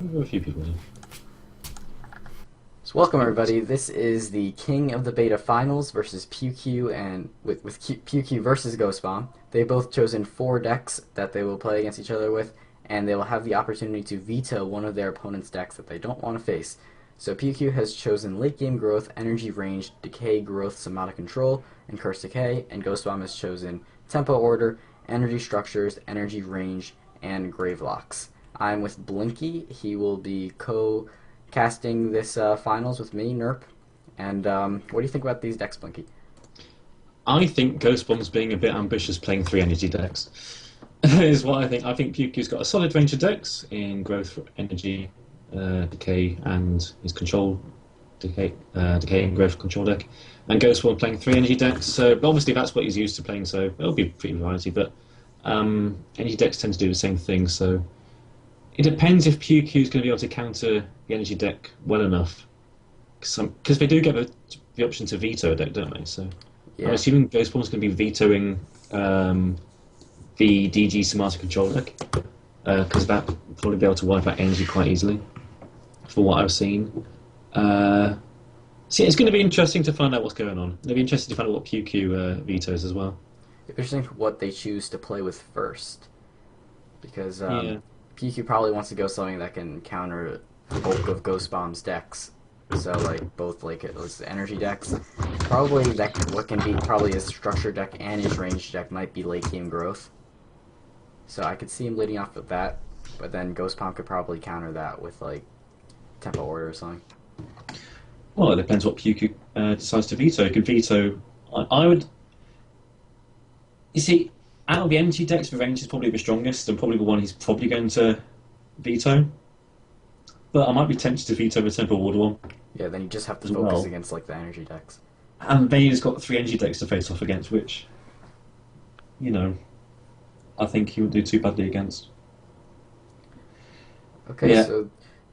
There were a few people in. So welcome everybody. This is the King of the Beta Finals versus PewQ and with PewQ versus GhostBomb. They've both chosen 4 decks that they will play against each other with, and they will have the opportunity to veto one of their opponent's decks that they don't want to face. So PewQ has chosen Late Game Growth, Energy Range, Decay Growth, Somata Control, and Curse Decay, and GhostBomb has chosen Tempo Order, Energy Structures, Energy Range, and Gravelocks. I'm with Blinky. He will be casting this finals with me, Nrp. And what do you think about these decks, Blinky? I think GhostBomb's being a bit ambitious playing 3 energy decks. Is what I think. I think PewQ's got a solid range of decks in growth, energy, decay, and his control decay and growth control deck. And GhostBomb playing 3 energy decks. So obviously that's what he's used to playing. So it'll be pretty variety. But energy decks tend to do the same thing. So it depends if PewQ's going to be able to counter the energy deck well enough. Because they do get the option to veto a deck, don't they? So I'm Yeah. assuming GhostBomb's going to be vetoing the DG Somata control deck because that will probably be able to wipe out energy quite easily, for what I've seen. So yeah, it's going to be interesting to find out what's going on. It'll be interesting to find out what PewQ vetoes as well. Interesting what they choose to play with first, because Yeah. PQ probably wants to go something that can counter the bulk of Ghost Bomb's decks. So like both like those energy decks, probably that what can beat probably his structure deck and his range deck might be late game growth. So I could see him leading off with that, but then Ghost Bomb could probably counter that with like Tempo Order or something. Well, it depends what PewQ decides to veto. It could veto. I would. You see, out of the energy decks, the range is probably the strongest and probably the one he's probably going to veto. But I might be tempted to veto the Temple Ward one Yeah, then you just have to as focus well. against like the energy decks. And Vader's got 3 energy decks to face off against, which, you know, I think he would do too badly against. Okay, Yeah, so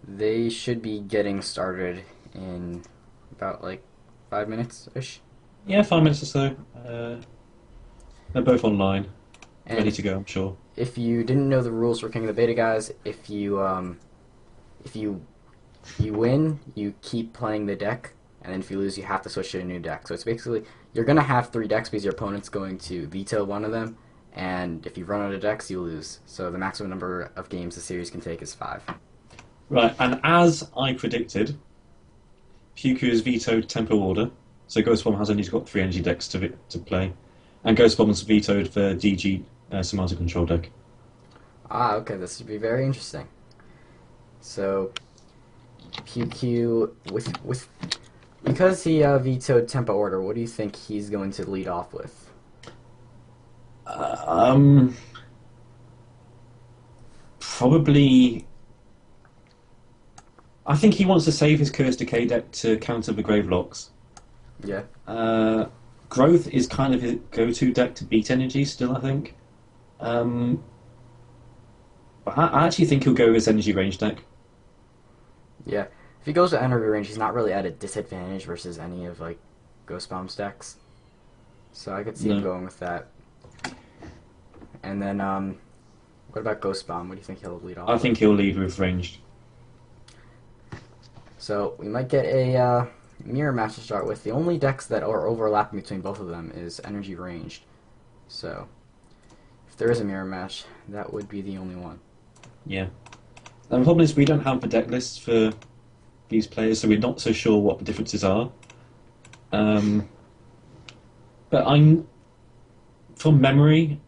they should be getting started in about like 5 minutes ish. yeah, 5 minutes or so. They're both online, And ready to go, I'm sure. if you didn't know the rules for King of the Beta guys, if you win, you keep playing the deck, and then if you lose, you have to switch to a new deck. So it's basically you're gonna have 3 decks because your opponent's going to veto one of them, and if you run out of decks, you lose. So the maximum number of games the series can take is 5. Right, and as I predicted, PewQ has vetoed Temple Order, so Ghostbomb has only got 3 energy decks to play, and Ghostbomb's vetoed the DG Samata control deck. Ah, okay, this should be very interesting. So PQ with because he vetoed Tempo Order, what do you think he's going to lead off with? Uh, um, Probably. I think he wants to save his Curse Decay deck to counter the Gravelocks. Yeah, Uh, Growth is kind of his go-to deck to beat energy still, I think. Um, but I actually think he'll go with his energy range deck. yeah. If he goes to Nrp range, he's not really at a disadvantage versus any of like Ghost Bomb stacks. So I could see him No, going with that. And then what about Ghost Bomb? What do you think he'll lead I off with? think he'll lead with ranged. So we might get a mirror match to start with. The only decks that are overlapping between both of them is energy ranged. So if there is a mirror match, that would be the only one. Yeah. And the problem is we don't have the deck lists for these players, so we're not so sure what the differences are. Um, but I'm from memory,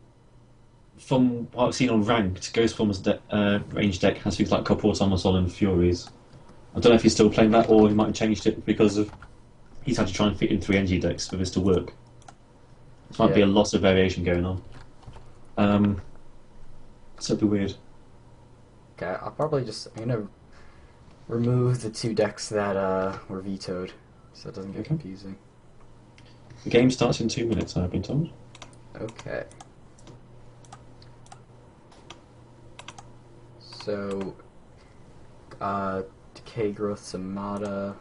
from what I've seen on ranked, range deck has things like Couple Automaton and Furies. I don't know if he's still playing that or he might have changed it because of he's had to try and fit in 3 energy decks for this to work. There might be Yeah. a lot of variation going on. Um, so it'd be weird. Okay, I'm gonna remove the 2 decks that were vetoed, so it doesn't get Okay. confusing. The game starts in 2 minutes, I've been told. Okay. So Decay Growth Somata.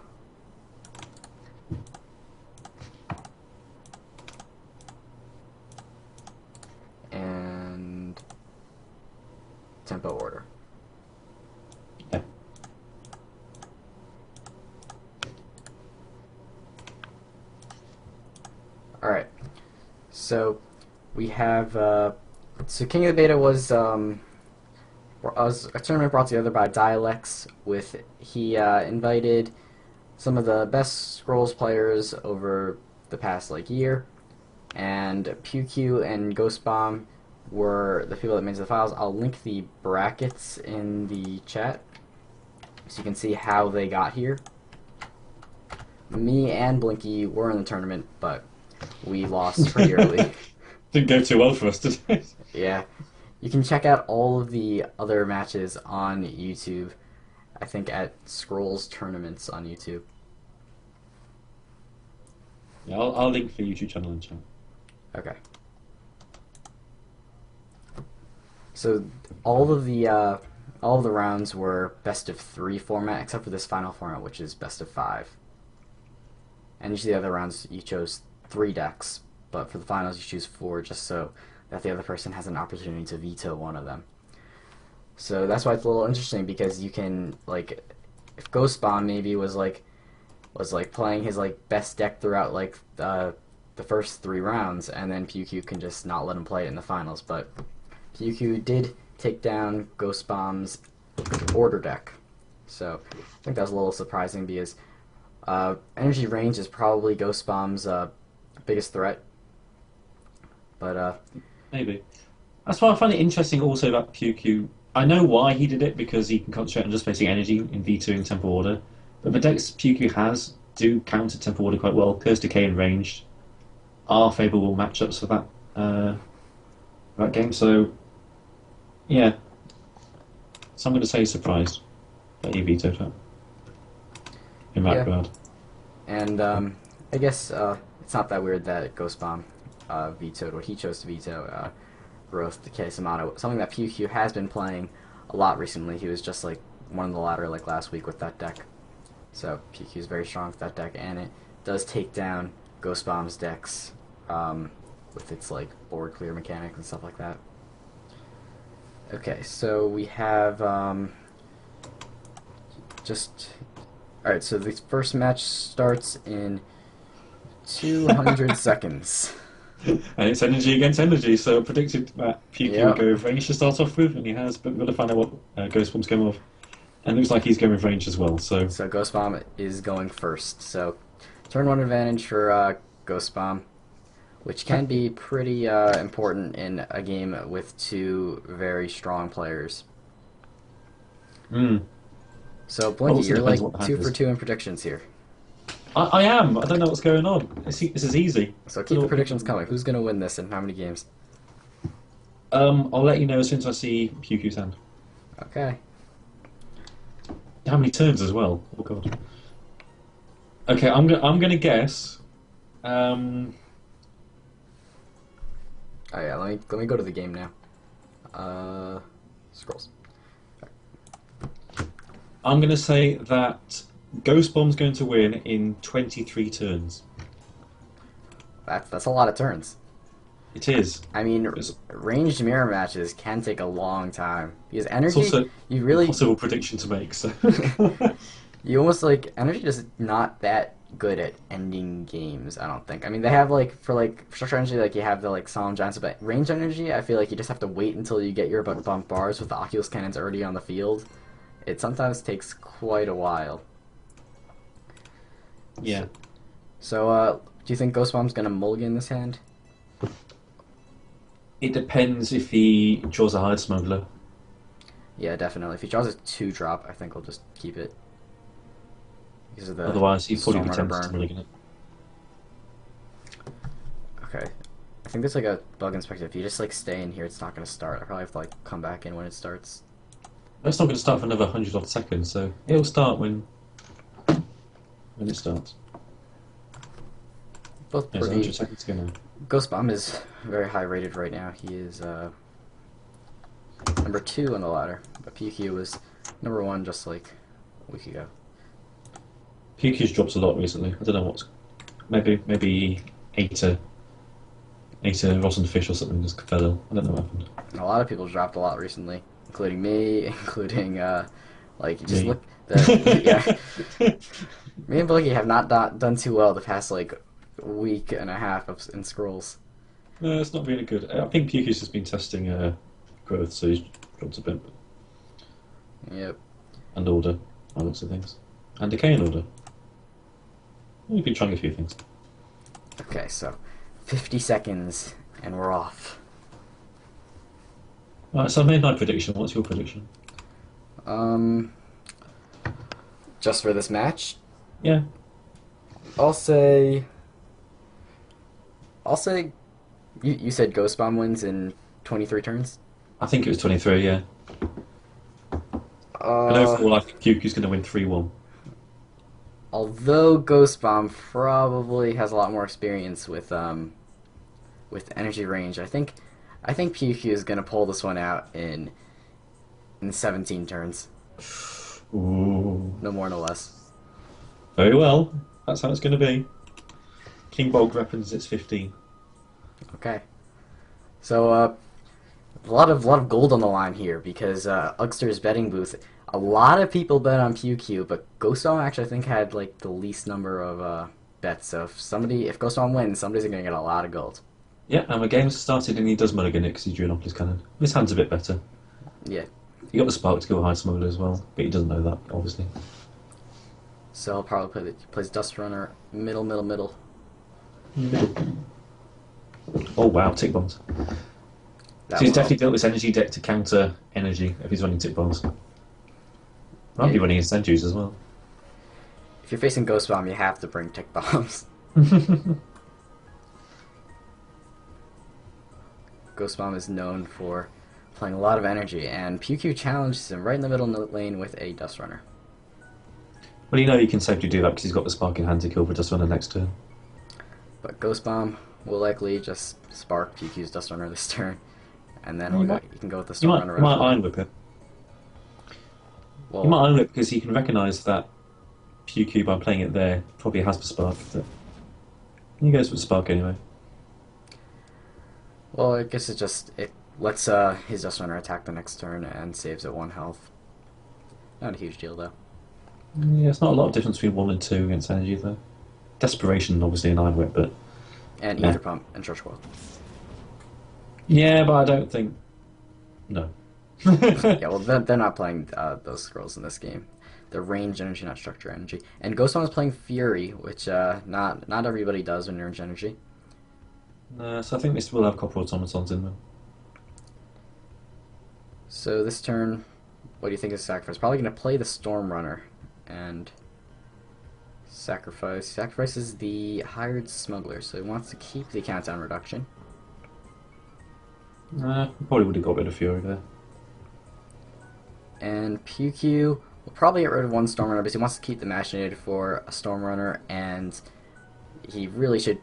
And Tempo Order. Yeah. So we have so King of the Beta was a tournament brought together by Dialects. With he invited some of the best Scrolls players over the past like year, and PewQ and GhostBomb were the people that made the files. I'll link the brackets in the chat so you can see how they got here. Me and Blinky were in the tournament, but we lost pretty early. Didn't go too well for us, did it? Yeah. You can check out all of the other matches on YouTube. I think at Scrolls Tournaments on YouTube. Yeah, I'll link the YouTube channel in chat. Okay. So all of the rounds were best of 3 format, except for this final format, which is best of 5. And each of the other rounds, you chose 3 decks, but for the finals, you choose 4, just so that the other person has an opportunity to veto one of them. So that's why it's a little interesting, because you can, like, if GhostBomb maybe was playing his like best deck throughout like the first 3 rounds, and then PewQ can just not let him play it in the finals. But PewQ did take down GhostBomb's order deck, so I think that was a little surprising, because energy range is probably GhostBomb's biggest threat. But maybe that's why I find it interesting also about PewQ. I know why he did it, because he can concentrate on just placing energy in vetoing tempo order. But the decks PewQ has do counter tempo order quite well. Curse, Decay, and Ranged are favourable matchups for that game. So yeah, so I'm going to say surprised that he vetoed that in that regard. And I guess it's not that weird that GhostBomb vetoed what he chose to veto. Growth, Decay, Samana, something that PewQ has been playing a lot recently. He was just like one of the ladder like last week with that deck. So PewQ is very strong with that deck, and it does take down GhostBomb's decks with its like board clear mechanic and stuff like that. Okay, so we have alright, so the first match starts in 200 seconds. And it's energy against energy, so I predicted that PewQ would go with range to start off with, and he has, but we've got to find out what GhostBomb's going with. And it looks like he's going with range as well, so GhostBomb is going first. So turn 1 advantage for GhostBomb, which can be pretty important in a game with 2 very strong players. So Blinky, you're like 2 for 2 in predictions here. I am. I don't know what's going on. This is easy. So keep the predictions coming. Who's going to win this and how many games? I'll let you know as soon as I see PewQ's hand. Okay. How many turns as well? Oh god. Okay, I'm gonna guess. Oh yeah, let me go to the game now. Scrolls. I'm gonna say that GhostBomb's going to win in 23 turns. That's a lot of turns. It is. I mean, ranged mirror matches can take a long time, because energy, it's also you really impossible prediction to make. So you almost like energy is not that good at ending games. I don't think. I mean, they have for structure energy, like you have the like solemn giants, but range energy, I feel like you just have to wait until you get your bump bars with the Oculus cannons already on the field. It sometimes takes quite a while. Yeah. So, do you think GhostBomb's gonna mulligan this hand? It depends if he draws a hide smuggler. Yeah, definitely. If he draws a 2-drop, I think we'll just keep it. Because of the Otherwise, he'd probably be Stormrunner tempted to burn. mulligan it. Okay. I think there's like a bug inspector. If you just like stay in here, it's not gonna start. I probably have to like come back in when it starts. It's not going to start for another 100 odd seconds, so it'll start when it starts. Both There's pretty. 100 seconds to go now. GhostBomb is very high rated right now. He is number 2 on the ladder, but PewQ was number 1 just like a week ago. PewQ's dropped a lot recently. I don't know what's... Maybe ate a rotten fish or something just fell ill. I don't know what happened. And a lot of people dropped a lot recently, including me, including like just Me. look yeah. Me and Blinky have not done too well the past like week and a half in Scrolls. No, it's not really good. I think PewQ's just been testing growth, so he's dropped a bit. Yep. And order, by lots of things. And decay and order. We've been trying a few things. Okay, so 50 seconds and we're off. Alright, so I made my prediction. What's your prediction? Um, just for this match, Yeah. I'll say. I'll say. You said GhostBomb wins in 23 turns. I think it was 23, yeah. And Uh, overall, I think PewQ's going to win 3-1. although GhostBomb probably has a lot more experience with energy range, I think PewQ is gonna pull this one out in 17 turns. Ooh. No more, no less. Very well. That's how it's going to be. King Bolg reckons it's 15. Okay. So a lot of gold on the line here because Ugster's betting booth. A lot of people bet on PewQ, but GhostBomb actually I think had like the least number of bets. So if GhostBomb wins, somebody's gonna get a lot of gold. Yeah, and the game's started and he does mulligan it because he drew an off his cannon. His hand's a bit better. Yeah. He got the spark to go high smuggler as well, but he doesn't know that, obviously. So he'll probably plays Dust Runner middle. Middle. Oh wow, tick bombs. That So he's will definitely help. built this energy deck to counter energy if he's running tick bombs. Might be running his centuries as well. If you're facing GhostBomb, you have to bring tick bombs. GhostBomb is known for playing a lot of energy, and PewQ challenges him right in the middle of the lane with a Dust Runner. Well, you know you can safely do that because he's got the spark in hand to kill for just on the next turn. But GhostBomb will likely just spark PewQ's Dust Runner this turn, and then You might- you can go with the You Storm might, Runner. you might after. Iron Whip it. Well, You might Iron Whip because he can recognise that PewQ by playing it there probably has the spark. But he goes for the spark anyway. well, I guess it lets his Dust Runner attack the next turn and saves it 1 health. Not a huge deal though. Yeah, it's not a lot of difference between 1 and 2 against energy though. Desperation, obviously, in Iron Whip, but And yeah. Ether Pump and Church Coil. Yeah, but I don't think. No. Yeah, well, they're not playing those scrolls in this game. They're range energy, not structure energy. And GhostBomb is playing Fury, which not everybody does when you're range energy. So I think this will have copper automatons in them. So this turn, what do you think is sacrifice? Probably going to play the Storm Runner and sacrifice. Sacrifices the hired smuggler, so he wants to keep the countdown reduction. Probably would have got rid of Fury there. And PewQ will probably get rid of 1 Storm Runner because he wants to keep the Machinator for a Storm Runner, and he really should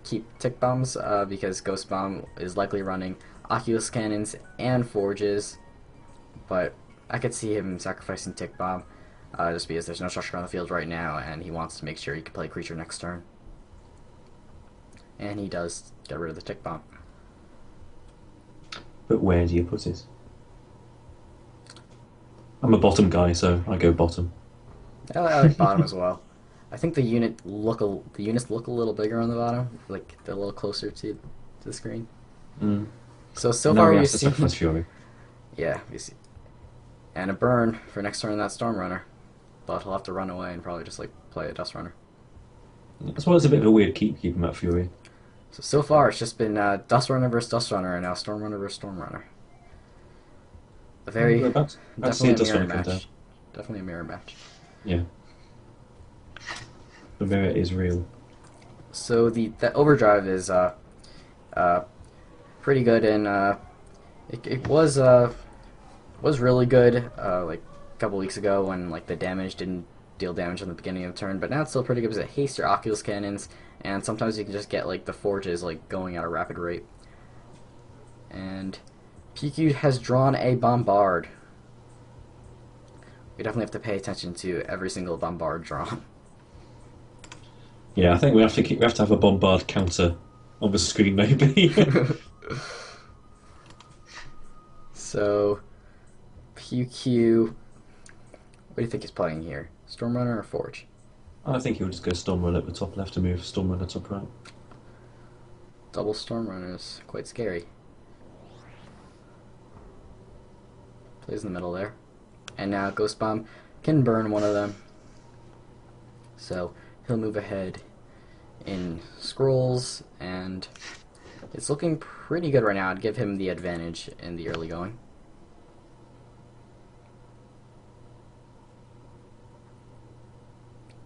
keep Tick Bombs because Ghost Bomb is likely running Oculus Cannons and Forges, but I could see him sacrificing Tick Bomb just because there's no structure on the field right now, and he wants to make sure he can play creature next turn. And he does get rid of the Tick Bomb. But where do you put it? I'm a bottom guy, so I go bottom. I like bottom as well. I think the units look a little bigger on the bottom, like they're a little closer to the screen. Mm. So Now far he we've has to seen, sacrifice Fury. yeah, we see, and a burn for next turn on that Storm Runner, but he'll have to run away and probably just like play a Dust Runner. That's why it's a bit of a weird keep him at Fury. So far it's just been Dust Runner versus Dust Runner, and now Storm Runner versus Storm Runner. A very We're about to see a definitely a Dust mirror Runner come down. match. Definitely a mirror match. Yeah. The mirror is real. So the overdrive is pretty good, and it was really good like a couple weeks ago when like the damage didn't deal damage in the beginning of the turn, but now it's still pretty good because it hastes your Oculus Cannons, and sometimes you can just get like the Forges like going at a rapid rate. And PewQ has drawn a Bombard. We definitely have to pay attention to every single Bombard drawn. Yeah, I think we have to have a bombard counter on the screen, maybe. So, PewQ, what do you think he's playing here? Storm Runner or Forge? I think he'll just go Storm Runner at the top left to move Storm Runner top right. double storm runners, quite scary. Plays in the middle there. And now GhostBomb can burn one of them. So he'll move ahead in scrolls, and it's looking pretty good right now. I'd give him the advantage in the early going.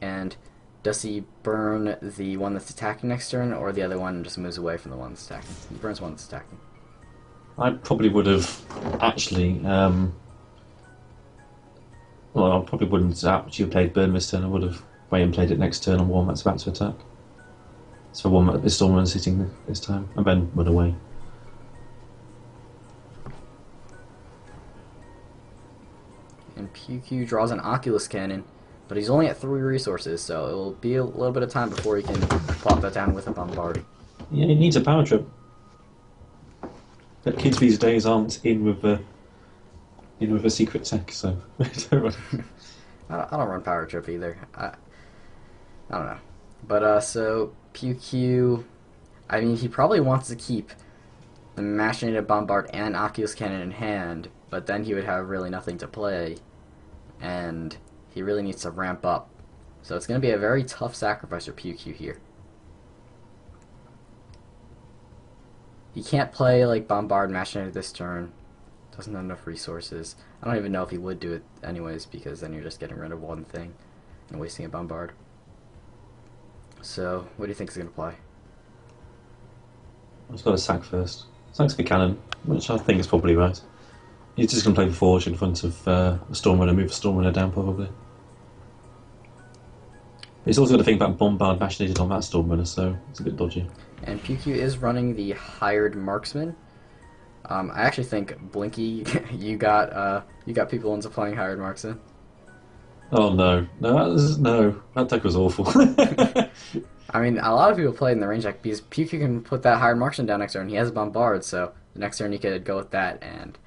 And does he burn the one that's attacking next turn, or the other one just moves away from the one that's attacking? He burns one that's attacking. I probably would have actually. Well, I probably wouldn't have actually played burn this turn. I would have waited and played it next turn on one that's about to attack. So one that this storm run's hitting this time, and then run away. And PewQ draws an Oculus Cannon, but he's only at 3 resources, so it will be a little bit of time before he can plop that down with a Bombard. Yeah, he needs a power trip. But kids these days aren't in with a secret tech, so don't run. I don't run Power Trip either. I don't know. But, so, PewQ, I mean, he probably wants to keep the Machinated Bombard and Oculus Cannon in hand, but then he would have really nothing to play, and he really needs to ramp up. So it's going to be a very tough sacrifice for PewQ here. He can't play, like, Bombard Machinated this turn. Doesn't have enough resources. I don't even know if he would do it anyways, because then you're just getting rid of one thing and wasting a Bombard. So, what do you think he's going to play? He's got to sack first. Sacks the cannon, which I think is probably right. He's just going to play the Forge in front of a Storm Runner, move the Storm Runner down probably. He's also got to think about Bombard Machinated on that Storm Runner, so it's a bit dodgy. And PewQ is running the Hired Marksman. I actually think Blinky, you got people into playing Hired Marksman. Oh no, that deck was awful. I mean, a lot of people play in the range deck because PewQ can put that Hired Marksman down next turn. He has a Bombard, so the next turn you could go with that and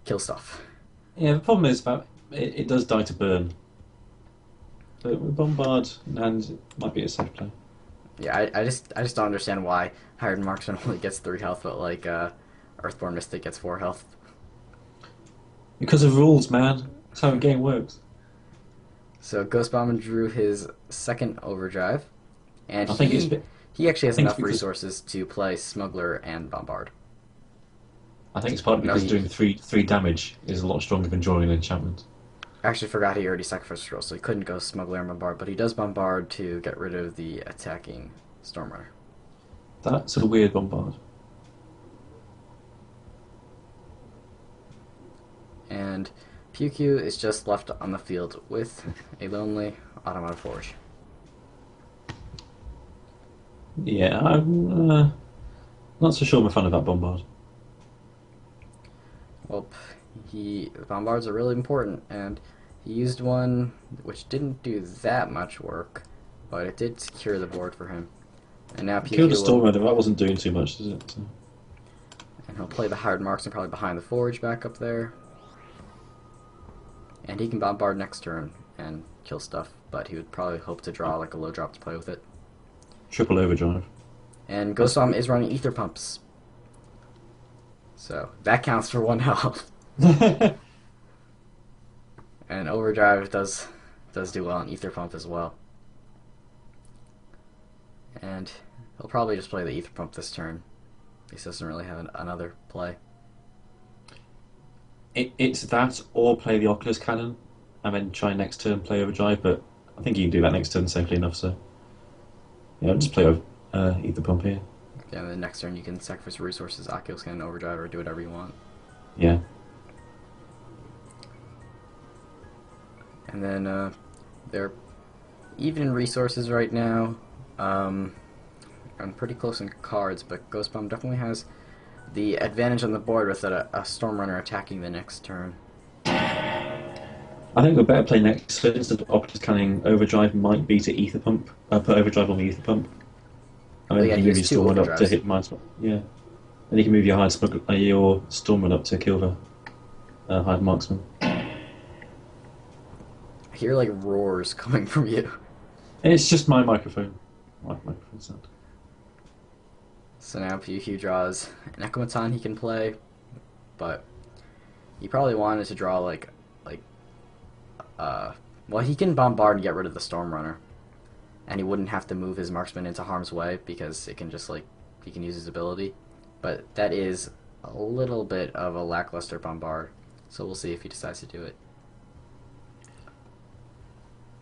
kill stuff. Yeah, the problem is that it does die to burn. But with Bombard, and it might be a safe play. Yeah, I just don't understand why Hired Marksman only gets 3 health, but like Earthborn Mystic gets 4 health. Because of rules, man. That's how the game works. So GhostBomb drew his second Overdrive, and I think he actually has enough resources to play Smuggler and Bombard. I think it's partly because doing three damage is a lot stronger than drawing an enchantment. I actually forgot he already sacrificed a roll, so he couldn't go Smuggler and Bombard, but he does Bombard to get rid of the attacking Stormrunner. That's a weird Bombard. And PewQ is just left on the field with a lonely Automatic Forge. Yeah, I'm not so sure I'm a fan of that Bombard. Well, Bombards are really important, and he used one which didn't do that much work, but it did secure the board for him. And now PewQ killed the Stormrunner, that wasn't doing too much, does it? And he'll play the Hired Marksman probably behind the Forge back up there. And he can Bombard next turn and kill stuff, but he would probably hope to draw like a low drop to play with it. Triple Overdrive. And GhostBomb is running Ether Pumps. So that counts for 1 health. And Overdrive does do well on Ether Pump as well. And he'll probably just play the Ether Pump this turn. He doesn't really have another play. It's that, or play the Oculus Cannon, and then try next turn play Overdrive, but I think you can do that next turn safely enough, so... Yeah, I'll just play Ether Pump here. Yeah, and then next turn you can sacrifice resources, Oculus Cannon, Overdrive, or do whatever you want. Yeah. And then they're even in resources right now. I'm pretty close in cards, but GhostBomb definitely has the advantage on the board with a Stormrunner attacking the next turn. I think the better play next turn instead of Oculus Cannon Overdrive might be to Ether Pump. Put Overdrive on the Ether Pump. And then you can move your Stormrunner up to hit mine. Yeah. And you can move your your Stormrunner up to kill the Hired Marksman. I hear like roars coming from you. It's just my microphone. My microphone sound. So now PewQ draws an Echomaton he can play, but he probably wanted to draw like uh well, he can bombard and get rid of the Storm Runner, and he wouldn't have to move his marksman into harm's way because it can just like he can use his ability. But that is a little bit of a lackluster bombard, so we'll see if he decides to do it.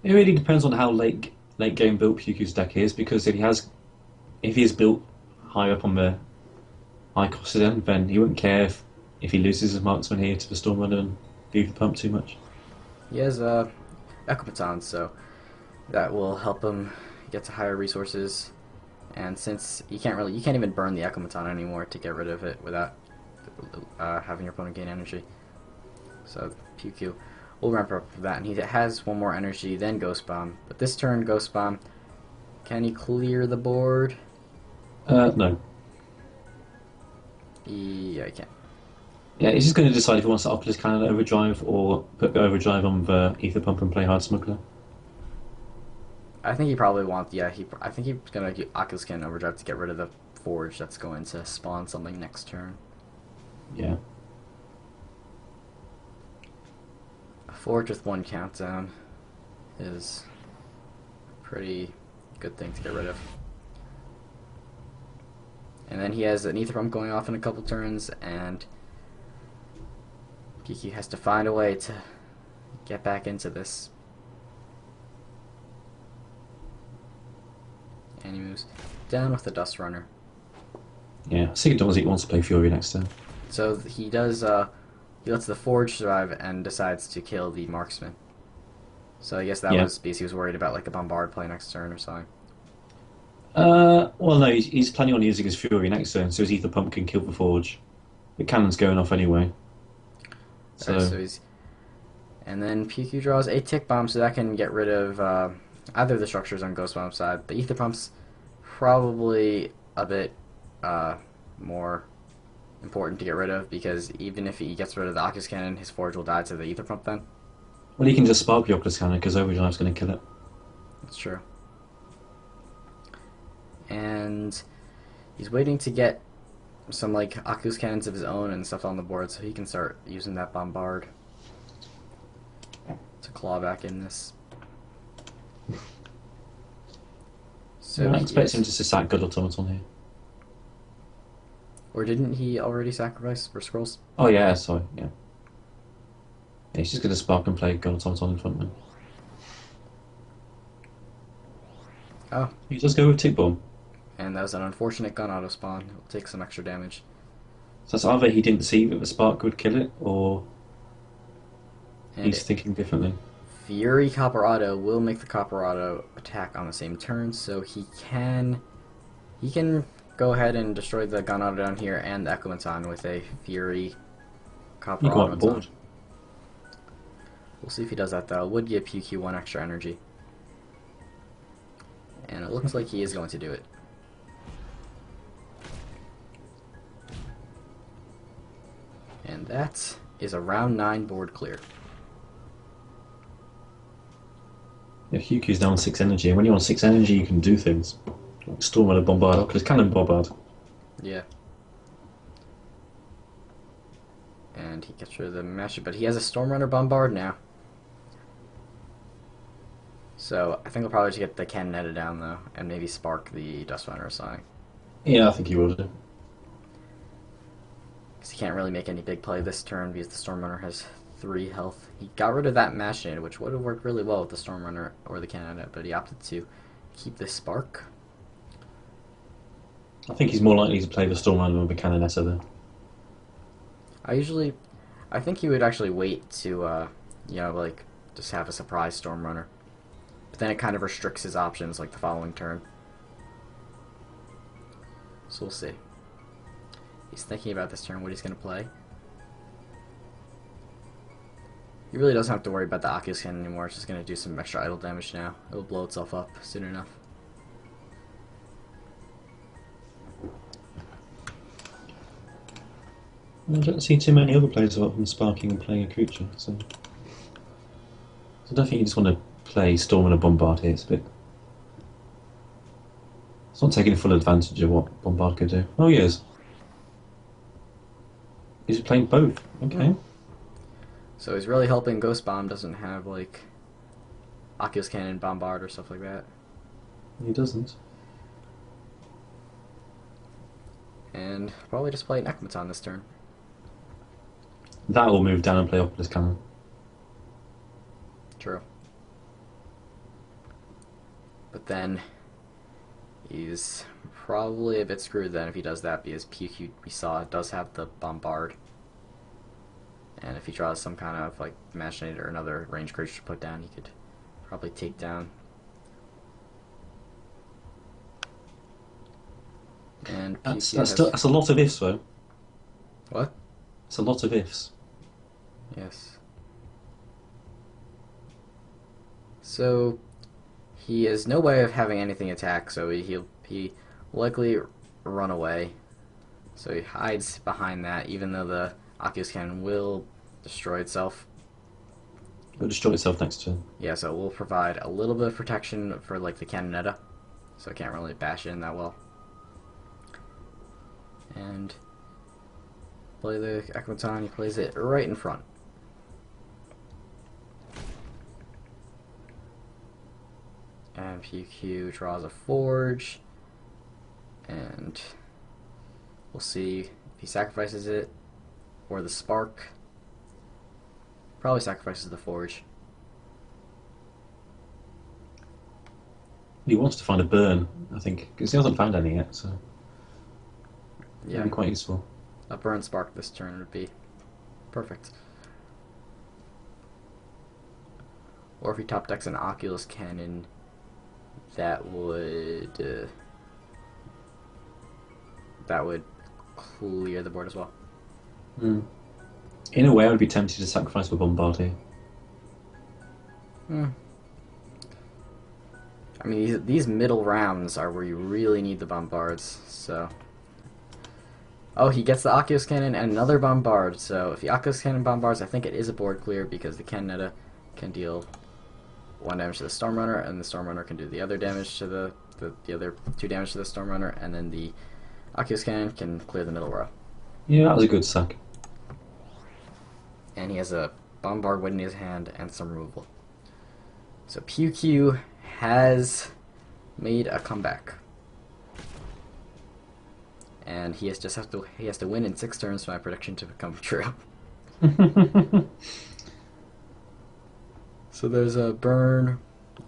It really depends on how late game built PewQ's deck is, because if he is built high up on the high cost end, then he wouldn't care if he loses his marksman here to the Storm Runner and leave the pump too much. He has Echomaton, so that will help him get to higher resources. And since you can't even burn the Echomaton anymore to get rid of it without having your opponent gain energy. So PewQ will ramp up for that, and he has one more energy than GhostBomb. But this turn, GhostBomb, can he clear the board? No. Yeah, he can. Yeah, he's just going to decide if he wants to Oculus Cannon Overdrive or put the Overdrive on the Ether Pump and play Hard Smuggler. I think he probably wants. Yeah, I think he's gonna do Oculus Cannon Overdrive to get rid of the Forge that's going to spawn something next turn. Yeah. A Forge with one countdown is a pretty good thing to get rid of. And then he has an Ether Pump going off in a couple turns, and PewQ has to find a way to get back into this. And he moves down with the Dust Runner. Yeah, Sigurdonsik wants to play Fury next turn. So he does, he lets the Forge survive and decides to kill the Marksman. So I guess that was because he was worried about like a Bombard play next turn or something. Well, no, he's planning on using his Fury next turn, so his Ether Pump can kill the Forge. The cannon's going off anyway. So, right, and then PewQ draws a Tick Bomb, so that can get rid of either of the structures on GhostBomb's side. The Ether Pump's probably a bit more important to get rid of, because even if he gets rid of the Oculus Cannon, his Forge will die to the Ether Pump then. well, he can just spark the Oculus Cannon because Overdrive's going to kill it. That's true. And he's waiting to get some like Oculus Cannons of his own and stuff on the board so he can start using that Bombard to claw back in this. So I expect him just to sack Good Automaton here. Or didn't he already sacrifice for Scrolls? Oh yeah, sorry, yeah. Yeah, he's just going to spark and play Good Automaton in front of him. Oh. He does go with Tick Bomb. And that was an unfortunate gun auto spawn. It'll take some extra damage. So it's either he didn't see that the spark would kill it, or he's thinking differently. Fury Copper Auto will make the Copper Auto attack on the same turn, so he can go ahead and destroy the gun auto down here and the Echomaton with a Fury Copper Auto. We'll see if he does that though. It would give PewQ one extra energy. And it looks like he is going to do it. And that is a round 9 board clear. Yeah, PewQ's down 6 energy, and when you're on 6 energy, you can do things. Like Storm Runner Bombard, Oculus Cannon Bombard. Yeah. And he gets rid of the Master, but he has a Storm Runner Bombard now. So I think we'll probably just get the cannon netted down though, and maybe spark the Dust Runner or something. Yeah, I think he will do. Because he can't really make any big play this turn because the Storm Runner has 3 health. He got rid of that Machinator, which would have worked really well with the Storm Runner or the cannon, but he opted to keep this spark. I think he's more likely to play the Storm Runner with the Cannonetta there. I think he would actually wait to, like, just have a surprise Storm Runner. But then it kind of restricts his options, like, the following turn. So we'll see. He's thinking about this turn, what he's going to play. He really doesn't have to worry about the Oculus Cannon anymore. It's just going to do some extra idle damage now. It'll blow itself up soon enough. I don't see too many other players apart from sparking and playing a creature, so I don't think you just want to play Storm and a Bombard here. It's It's not taking full advantage of what Bombard could do. Oh, he is. He's playing both. Okay. So he's really hoping GhostBomb doesn't have like Oculus Cannon, Bombard, or stuff like that. He doesn't. And probably just play Nekmaton this turn. That will move down and play Oculus Cannon. True. But then he's probably a bit screwed then if he does that, because PewQ, we saw, does have the Bombard. And if he draws some kind of like Machinator or another range creature to put down, he could probably take down. And That's, PewQ that's, has... still, that's a lot of ifs, though. What? It's a lot of ifs. Yes. So he has no way of having anything attack, so he likely run away. So he hides behind that, even though the Oculus Cannon will destroy itself. It'll destroy itself next turn. Yeah, so it will provide a little bit of protection for like the Cannonetta, so it can't really bash in that well. And play the Ekmaton, he plays it right in front. And PewQ draws a Forge, and we'll see if he sacrifices it or the Spark. Probably sacrifices the Forge. He wants to find a burn, I think, because he hasn't found any yet, so Yeah, that'd be quite useful. a Burn Spark this turn would be perfect. Or if he top decks an Oculus Cannon, that would clear the board as well. Mm. In a way, I would be tempted to sacrifice the Bombard here. I mean, these middle rounds are where you really need the Bombards, so... Oh, he gets the Oculus Cannon and another Bombard, so if the Oculus Cannon bombards, I think it is a board clear, because the Cannonetta can deal 1 damage to the Stormrunner, and the Stormrunner can do the other damage to the other 2 damage to the Stormrunner, and then the Oculus Cannon can clear the middle row. Yeah, that was a good sack. And he has a Bombard Wind in his hand and some removal. So PewQ has made a comeback. And he has to win in 6 turns for my prediction to become true. So there's a burn,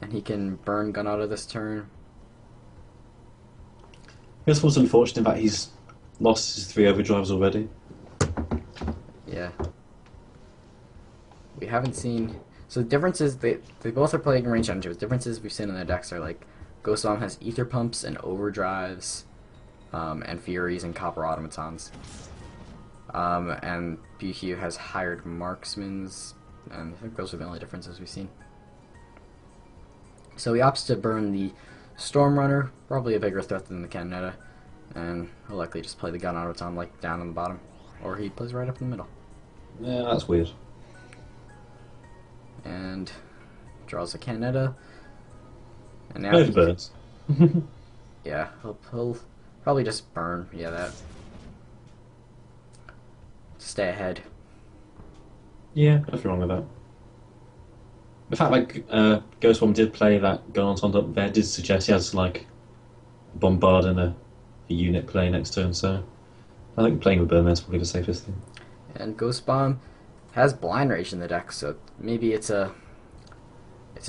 and he can burn Gun Auto this turn. This was unfortunate that he's lost his 3 overdrives already. Yeah. We haven't seen... So the difference is they both are playing range engines. Differences we've seen in their decks are like GhostBomb has Ether Pumps and Overdrives, and Furies and Copper Automatons. And PewQ has Hired Marksmans, and I think those are the only differences we've seen. So he opts to burn the Stormrunner, probably a bigger threat than the Cannonetta, and he'll likely just play the Gun Automaton like down on the bottom, or he plays right up in the middle. Yeah, that's weird. And draws a Cannonetta, and now Both birds. yeah, he'll probably just burn. Yeah, that. Stay ahead. Yeah, nothing wrong with that. The fact that GhostBomb did play that Gun on up there did suggest he has like a Bombard and a unit play next turn, so I think playing with Birdman is probably the safest thing. And GhostBomb has Blind Rage in the deck, so maybe it's a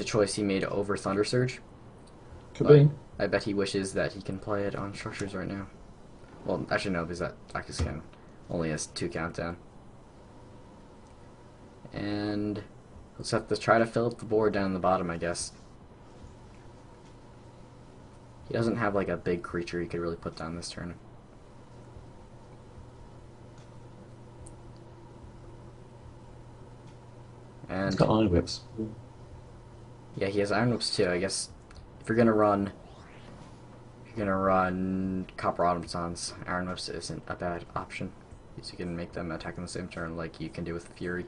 choice he made over Thunder Surge. Could be. I bet he wishes that he can play it on Structures right now. Well, actually no, because that Oculus Cannon only has 2 countdown. And we'll just have to try to fill up the board down the bottom, I guess. He doesn't have like a big creature he could really put down this turn. And He's got Iron Whips. yeah, he has Iron Whips too. I guess if you're gonna run Copper Automatons, Iron Whips isn't a bad option, because you can make them attack on the same turn like you can do with Fury.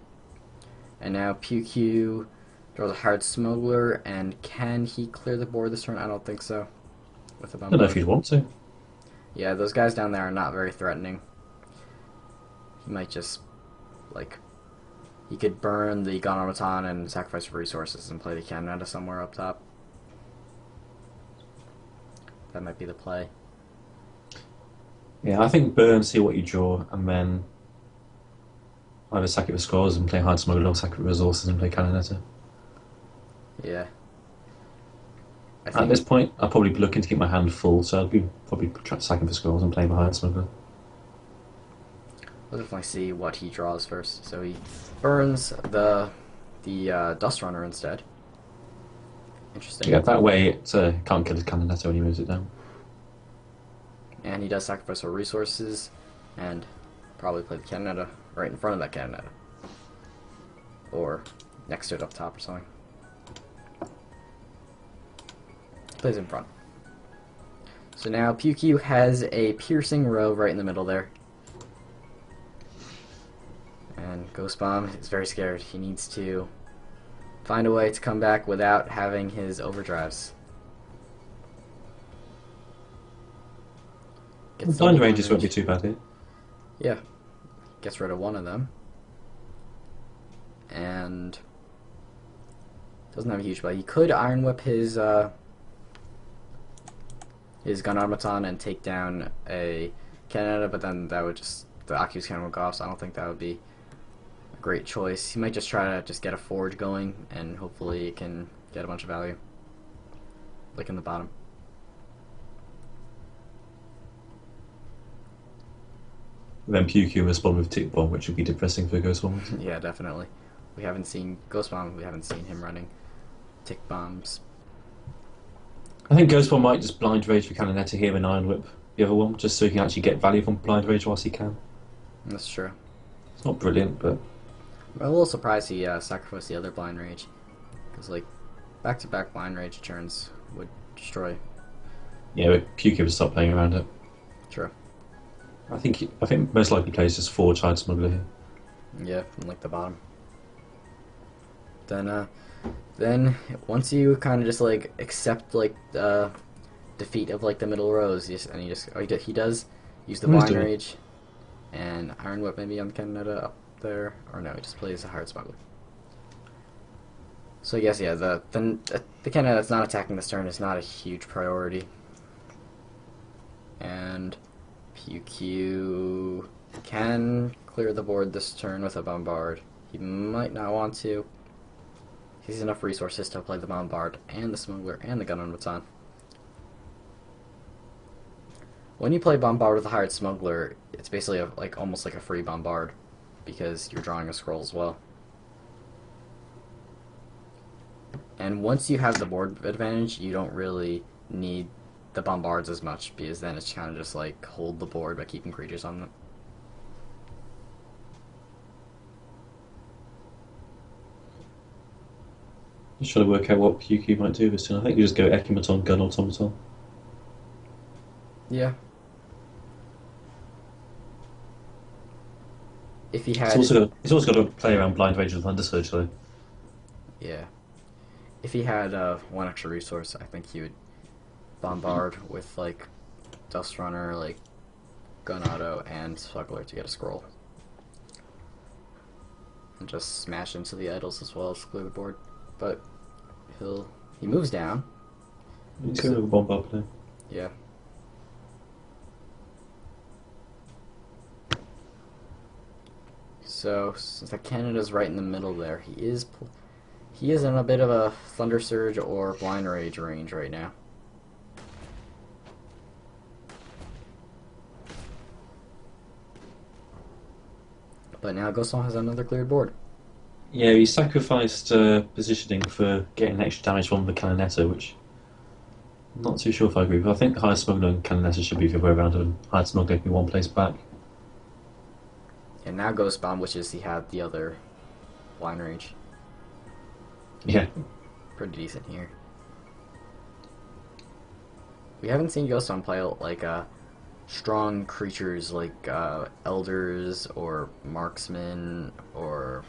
And now PewQ draws a Hard Smuggler, and can he clear the board this turn? I don't think so. with a I don't know if bombard. you'd want to. Yeah, those guys down there are not very threatening. He might just, like, he could burn the gun automaton and sacrifice resources and play the Canada somewhere up top. That might be the play. Yeah, I think burn, see what you draw, and then either sack it with scrolls and play hard smuggler, or sack it with resources and play Canonetta. Yeah. I At this think point, I'll probably be looking to get my hand full, so I'll be probably sacking for scrolls and playing my hard smuggler. we'll definitely see what he draws first. So he burns the Dust Runner instead. Interesting. Yeah, that way it can't kill his Canonetta when he moves it down. And he does sacrifice our resources and probably play the Canada right in front of that Canada. Or next to it up top or something. Plays in front. So now PewQ has a piercing row right in the middle there. And GhostBomb is very scared. He needs to find a way to come back without having his overdrives. Gets Blind double ranges won't be range. too bad here. Yeah. Gets rid of one of them. And doesn't have a huge play. He could Iron Whip his gun automaton and take down a Canada, but then that would just the Oculus cannon would go off, so I don't think that would be a great choice. He might just try to just get a forge going and hopefully it can get a bunch of value. Like in the bottom. Then PewQ respond with Tick Bomb, which would be depressing for Ghost Bomb. Yeah, definitely. We haven't seen GhostBomb, we haven't seen him running tick bombs. I think Ghost Bomb might just blind rage for Canonetta here and Iron Whip the other one, just so he can actually get value from blind rage whilst he can. That's true. It's not brilliant, but I'm a little surprised he sacrificed the other blind rage. Because, like, back-to-back blind rage turns would destroy. yeah, but PewQ would stop playing around it. True. I think most likely plays just Forge Hard Smuggler here. Yeah, from like the bottom. Then once you kind of just like accept like the defeat of like the middle rows, he does use the What is blind doing? rage and Iron Whip maybe on the Canada up there, or no, he just plays a hard smuggler. So I guess yeah, the Canada that's not attacking this turn is not a huge priority, and PewQ can clear the board this turn with a bombard. He might not want to. He has enough resources to play the bombard and the smuggler and the gun on baton. When you play bombard with a hired smuggler, it's basically almost like a free bombard because you're drawing a scroll as well. And once you have the board advantage, you don't really need the bombards as much because then it's kind of just like hold the board by keeping creatures on them. Just trying to work out what PewQ might do this turn. I think you just go Ekimaton, Gun Automaton. Yeah. If he had, He's also got to play around Blind Rage with Thunder Surge though. yeah, if he had one extra resource, I think he would bombard with like Dust Runner, like Gun Auto, and Smuggler to get a scroll, and just smash into the idols as well as clear the board. But he moves down. He's going to bomb up now. Yeah. So since the Canada's right in the middle there, he is in a bit of a Thunder Surge or Blind Rage range right now. But now GhostBomb has another cleared board. Yeah, he sacrificed positioning for getting extra damage from the Canonetta, which I'm not too sure if I agree with. I think High Smuggler and Canonetta should be the other way around, and High Smuggler can be one place back. And now GhostBomb wishes he had the other Blind Rage. Yeah. Pretty decent here. We haven't seen GhostBomb play like strong creatures like Elders or Marksmen or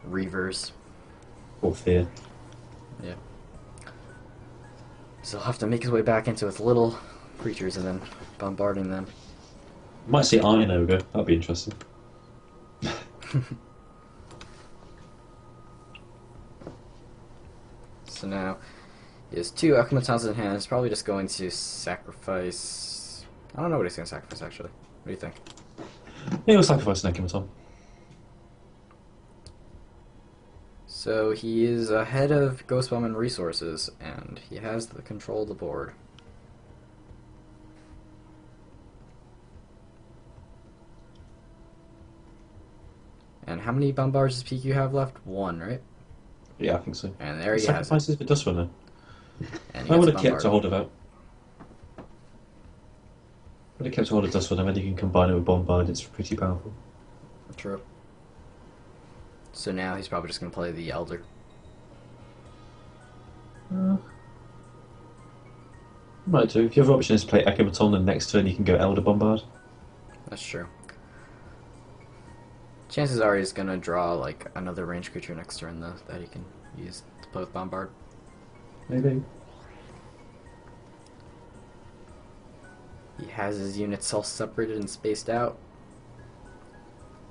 Reavers. Or Fear. Yeah. So he'll have to make his way back into his little creatures and then bombarding them. Might see Iron Ogre. That'd be interesting. So now he has 2 Akumatons in hand. He's probably just going to sacrifice. I don't know what he's going to sacrifice actually. What do you think? Yeah, we'll sacrifice an Ekamaton. So he is ahead of GhostBomb in resources, and he has the control of the board. And how many bombards does PQ have left? 1, right? Yeah, I think so. And there he has it. Sacrifices for Dust Runner. And he I gets would have kept bombarded. a hold of that. Would have kept a hold of Dust Runner, then you can combine it with Bombard. It's pretty powerful. True. So now he's probably just going to play the Elder. Might do. If your other option is to play Ekamaton, and next turn you can go Elder Bombard. That's true. Chances are he's going to draw like another range creature next turn though that he can use to play with Bombard. Maybe. He has his units all separated and spaced out.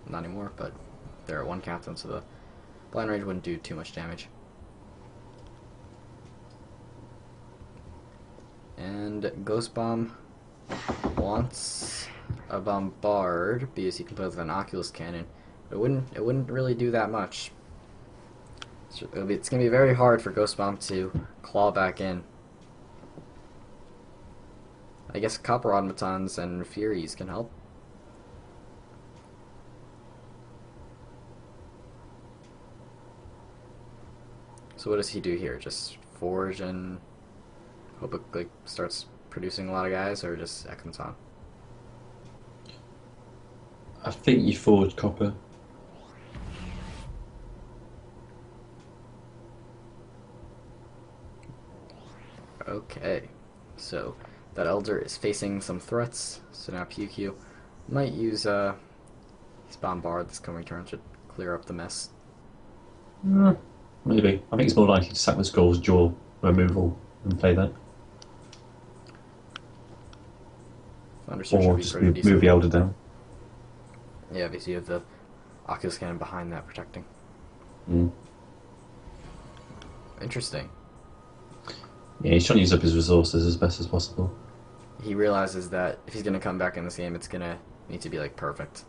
Not anymore, but they're at 1 captain, so the blind range wouldn't do too much damage. And GhostBomb wants a Bombard because he can play with an Oculus Cannon. It wouldn't really do that much. It's gonna be very hard for GhostBomb to claw back in. I guess Copper Automatons and Furies can help. So what does he do here? Just forge and hope it like starts producing a lot of guys, or just Ekamaton? I think you forward Copper. Okay, so that Elder is facing some threats. So now PewQ might use his Bombard this coming turn to clear up the mess. Maybe. I think it's more likely to sack the Skull's Jaw removal and play that. Thunder Surge Or would be just pretty move decent. the Elder down. Yeah, because you have the Oculus Cannon behind that protecting. Mm. Interesting. Yeah, he's trying to use up his resources as best as possible. He realizes that if he's going to come back in this game, it's going to need to be like perfect.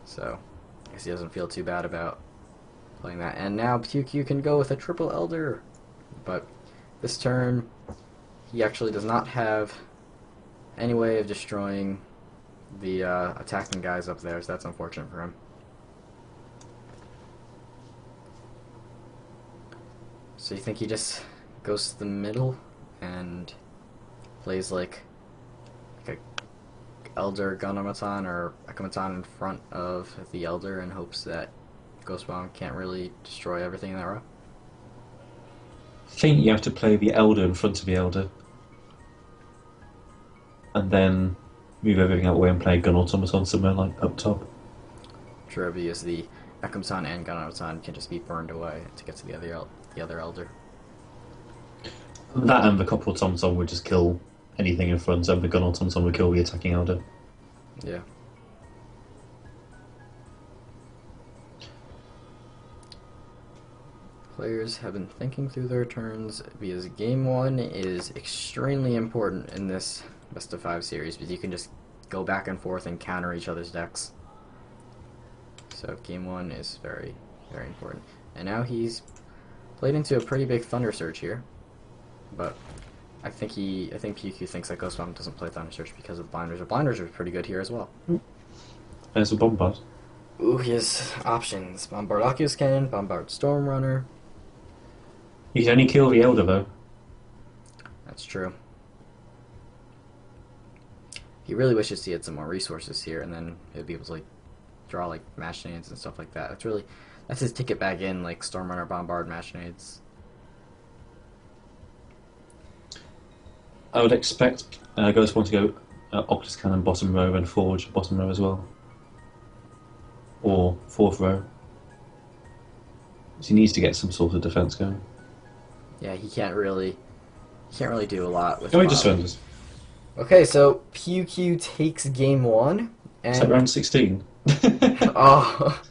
So, I guess he doesn't feel too bad about playing that. And now PewQ can go with a triple Elder. But this turn, he actually does not have any way of destroying the attacking guys up there, so that's unfortunate for him. So you think he just goes to the middle and plays like a Elder Gunamaton or Ekamaton in front of the Elder and hopes that GhostBomb can't really destroy everything in that row? I think you have to play the Elder in front of the Elder. And then move everything out of the way and play Gun Automaton somewhere like up top. True, because the Ekamaton and Gunamaton can just be burned away to get to the other Elder. That and the Copper Automaton would just kill anything in front, and the Gun Automaton would kill the attacking Elder. Yeah. Players have been thinking through their turns because Game 1 is extremely important in this Best of 5 series because you can just go back and forth and counter each other's decks. So Game 1 is very, very important. And now he's played into a pretty big Thunder Surge here. But I think PewQ thinks that GhostBomb doesn't play Thunder Surge because of the Blinders. The Blinders are pretty good here as well. There's a Bombard. Ooh, he has options. Bombard Oculus Cannon, Bombard Storm Runner. You can only kill the Elder though. That's true. He really wishes he had some more resources here, and then he'd be able to like draw like Machinades and stuff like that. That's his ticket back in, like Stormrunner, Bombard, Machinades. I would expect GhostBomb to go Oculus Cannon bottom row and Forge bottom row as well. Or fourth row. So he needs to get some sort of defense going. Yeah, he Can't really do a lot with Oh, he just Bob. surrenders. Okay, so PewQ takes game one, It's like and round 16. oh,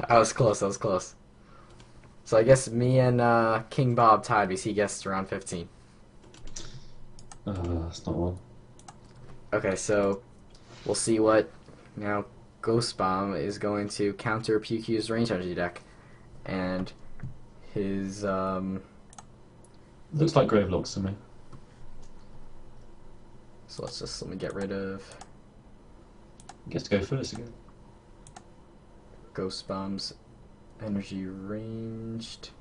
that was close. That was close. So I guess me and King Bob tied because he guessed around 15. Oh, that's not one. Okay, so we'll see what now GhostBomb is going to counter PewQ's range energy deck, and his Looks like Gravelocks to me. So let me get rid of He gets to go first again. GhostBomb's energy ranged.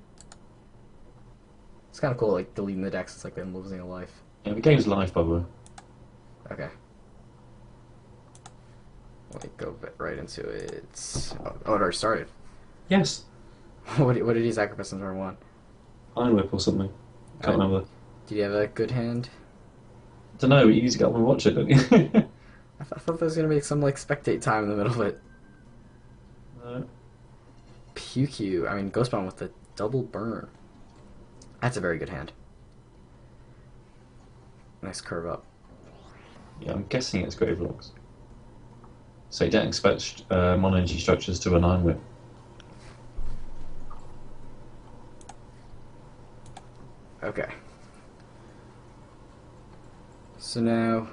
It's kind of cool, like deleting the decks. It's like them losing a life. Yeah, the game's live, by the way. Okay. Let me go right into it. Oh, it already started. Yes. what did he sacrifice in turn one? Iron Whip or something. Can't remember. Did he have a good hand? Don't know, you usually get on and watch it, don't you? I thought there was gonna be some like spectate time in the middle of it. No. PewQ, I mean GhostBomb with the double burn. That's a very good hand. Nice curve up. Yeah, I'm guessing it's Gravelocks. So you don't expect mono energy structures to an Iron Whip. Okay. So now,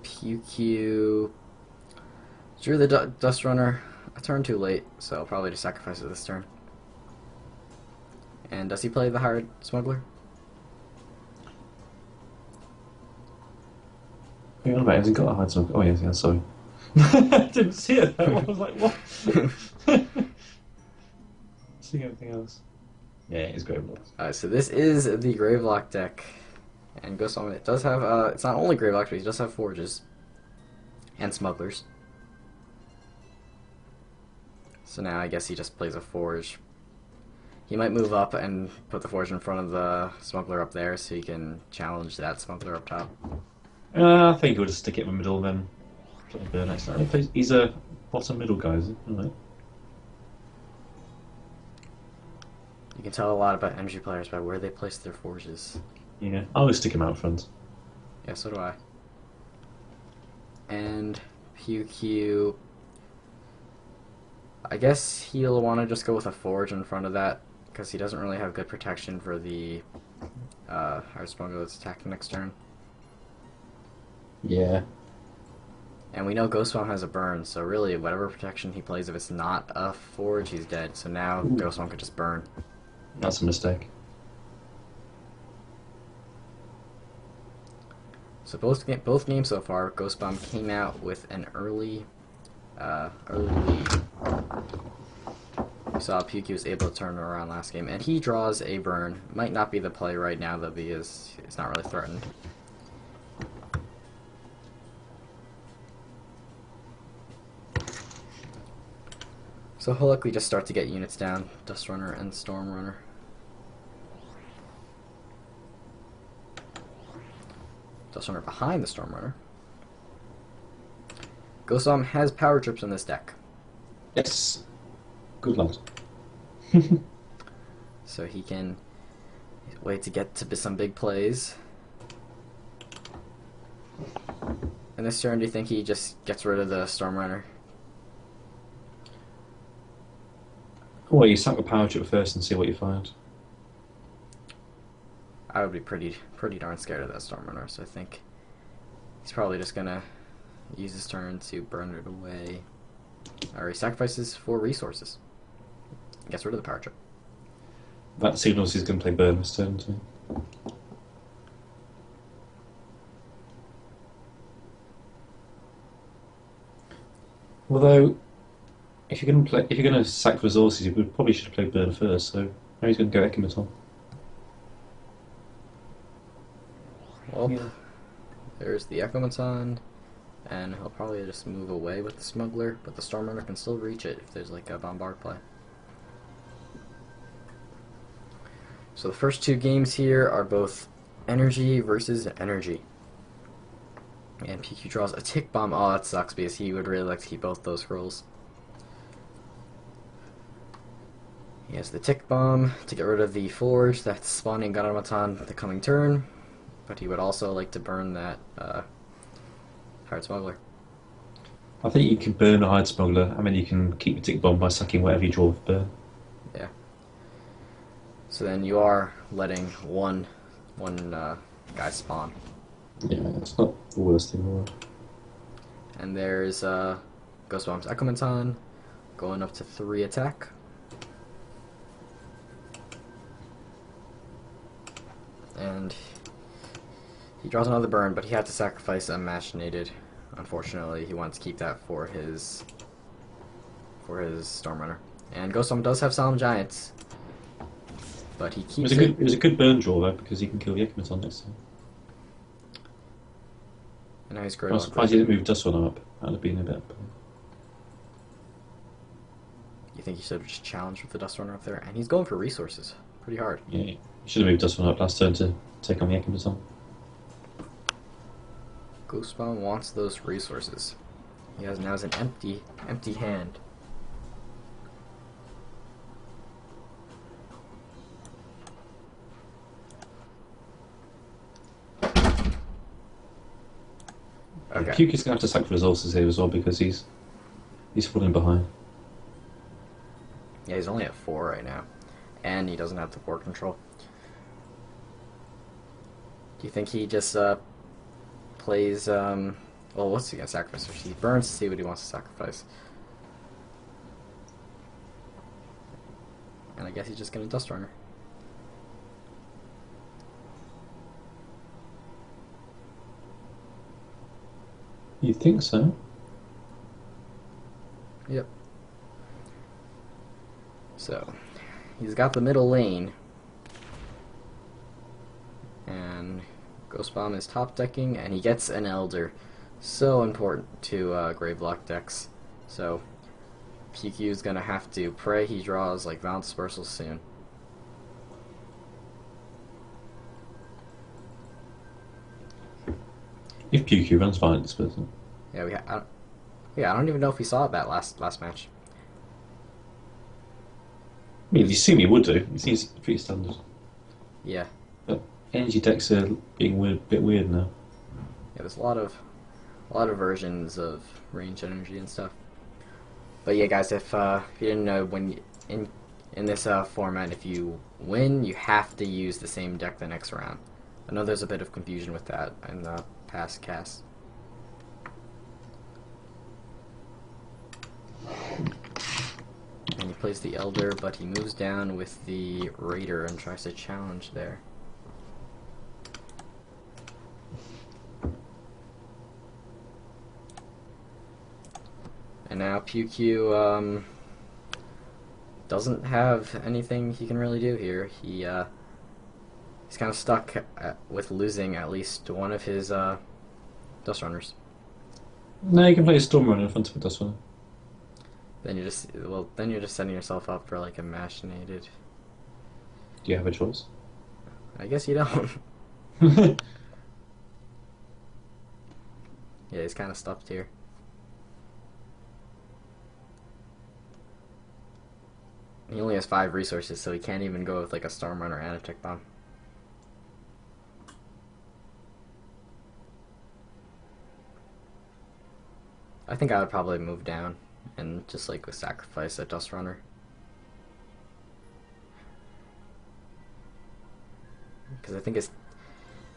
PewQ drew the Dust Runner a turn too late, so I'll probably just sacrifice it this turn. And does he play the Hired Smuggler? Hang on a minute, hasn't got a hide smoke. Oh, yes, yeah, sorry. I didn't see it. I was like, what? Seeing everything else. Yeah, it is Gravelocks. So this is the Gravelock deck. And GhostBomb, it does have, it's not only Gravelocks, but he does have Forges. And Smugglers. So now I guess he just plays a Forge. He might move up and put the Forge in front of the Smuggler up there so he can challenge that Smuggler up top. I think he'll just stick it in the middle then. Play Burn next time. He's a bottom middle guy, isn't he? Right. You can tell a lot about energy players by where they place their Forges. Yeah, I always stick him out front. Yeah, so do I. And PewQ, I guess he'll want to just go with a Forge in front of that, because he doesn't really have good protection for the Hard Smuggler that's attacking next turn. Yeah. And we know GhostBomb has a burn, so really whatever protection he plays, if it's not a Forge, he's dead. So now GhostBomb could just burn. That's a mistake. So both games so far, GhostBomb came out with an early lead. We saw PewQ was able to turn it around last game, and he draws a burn. Might not be the play right now though, because it's not really threatened. So he'll likely just start to get units down, Dust Runner and Storm Runner. Dust Runner behind the Storm Runner. GhostBomb has power trips in this deck. Yes. Good lad. So he can wait to get to some big plays. And this turn, do you think he just gets rid of the Storm Runner? Well, you sack the power chip first and see what you find. I would be pretty darn scared of that Storm Runner, so I think he's probably just gonna use his turn to burn it away. Or he sacrifices 4 resources. Gets rid of the power chip. That signals he's going to play burn this turn too. Although, if you're going to sack resources, you probably should have played burn first. So now he's going to go Ekimaton. Well, Yeah. there's the Echomaton, and he'll probably just move away with the Smuggler, but the Storm Runner can still reach it if there's like a Bombard play. So the first 2 games here are both energy versus energy. And PewQ draws a Tick Bomb. Oh, that sucks because he would really like to keep both those scrolls. He has the Tick Bomb to get rid of the Forge that's spawning Gun Automaton the coming turn. But he would also like to burn that Hired Smuggler. I think you can burn a Hired Smuggler, and then you can keep the tick bomb by sucking whatever you draw with burn. Yeah. So then you are letting one guy spawn. Yeah, it's not the worst thing in the world. And there's GhostBomb's Echomaton going up to 3 attack. And he draws another burn, but he had to sacrifice a Machinated. Unfortunately, he wants to keep that for his Stormrunner. And GhostBomb does have Solemn Giants, but he keeps it. It was a good burn draw though, because he can kill the Ekmeton next time. And now he's I'm surprised he didn't move Dustrunner up. That would have been a bit. You think he should have just challenged with the Dustrunner up there? And he's going for resources pretty hard. Yeah, he should have moved Dustrunner up last turn to take on the Ekmeton. GhostBomb wants those resources. He now has an empty hand. Okay. PewQ's gonna have to sack resources here as well because he's falling behind. Yeah, he's only at 4 right now, and he doesn't have the board control. Do you think he just plays? Well, what's he gonna sacrifice? He burns to see what he wants to sacrifice, and I guess he's just gonna Dustrunner. You think so? Yep. So, he's got the middle lane. And GhostBomb is top decking, and he gets an Elder. So important to Gravelock decks. So, PewQ is going to have to pray he draws like Violent Dispersal soon. If PewQ runs Violent Dispersal. Yeah, I don't even know if we saw that last match. I mean, you assume he would do. It seems pretty standard. Yeah. But energy decks are being bit weird now. Yeah, there's a lot of versions of range energy and stuff. But yeah, guys, if you didn't know, when in this format, if you win, you have to use the same deck the next round. I know there's a bit of confusion with that in the past casts. And he plays the Elder, but he moves down with the Raider and tries to challenge there. And now PewQ doesn't have anything he can really do here. He's kind of stuck with losing at least one of his Dustrunners. No, you can play a Stormrunner in front of a Dustrunner. Then you're just setting yourself up for like a Machinated. Do you have a choice? I guess you don't. Yeah, he's kind of stuffed here. He only has 5 resources, so he can't even go with like a Stormrunner and a Tick Bomb. I think I would probably move down and just like sacrifice a Dustrunner. Because I think it's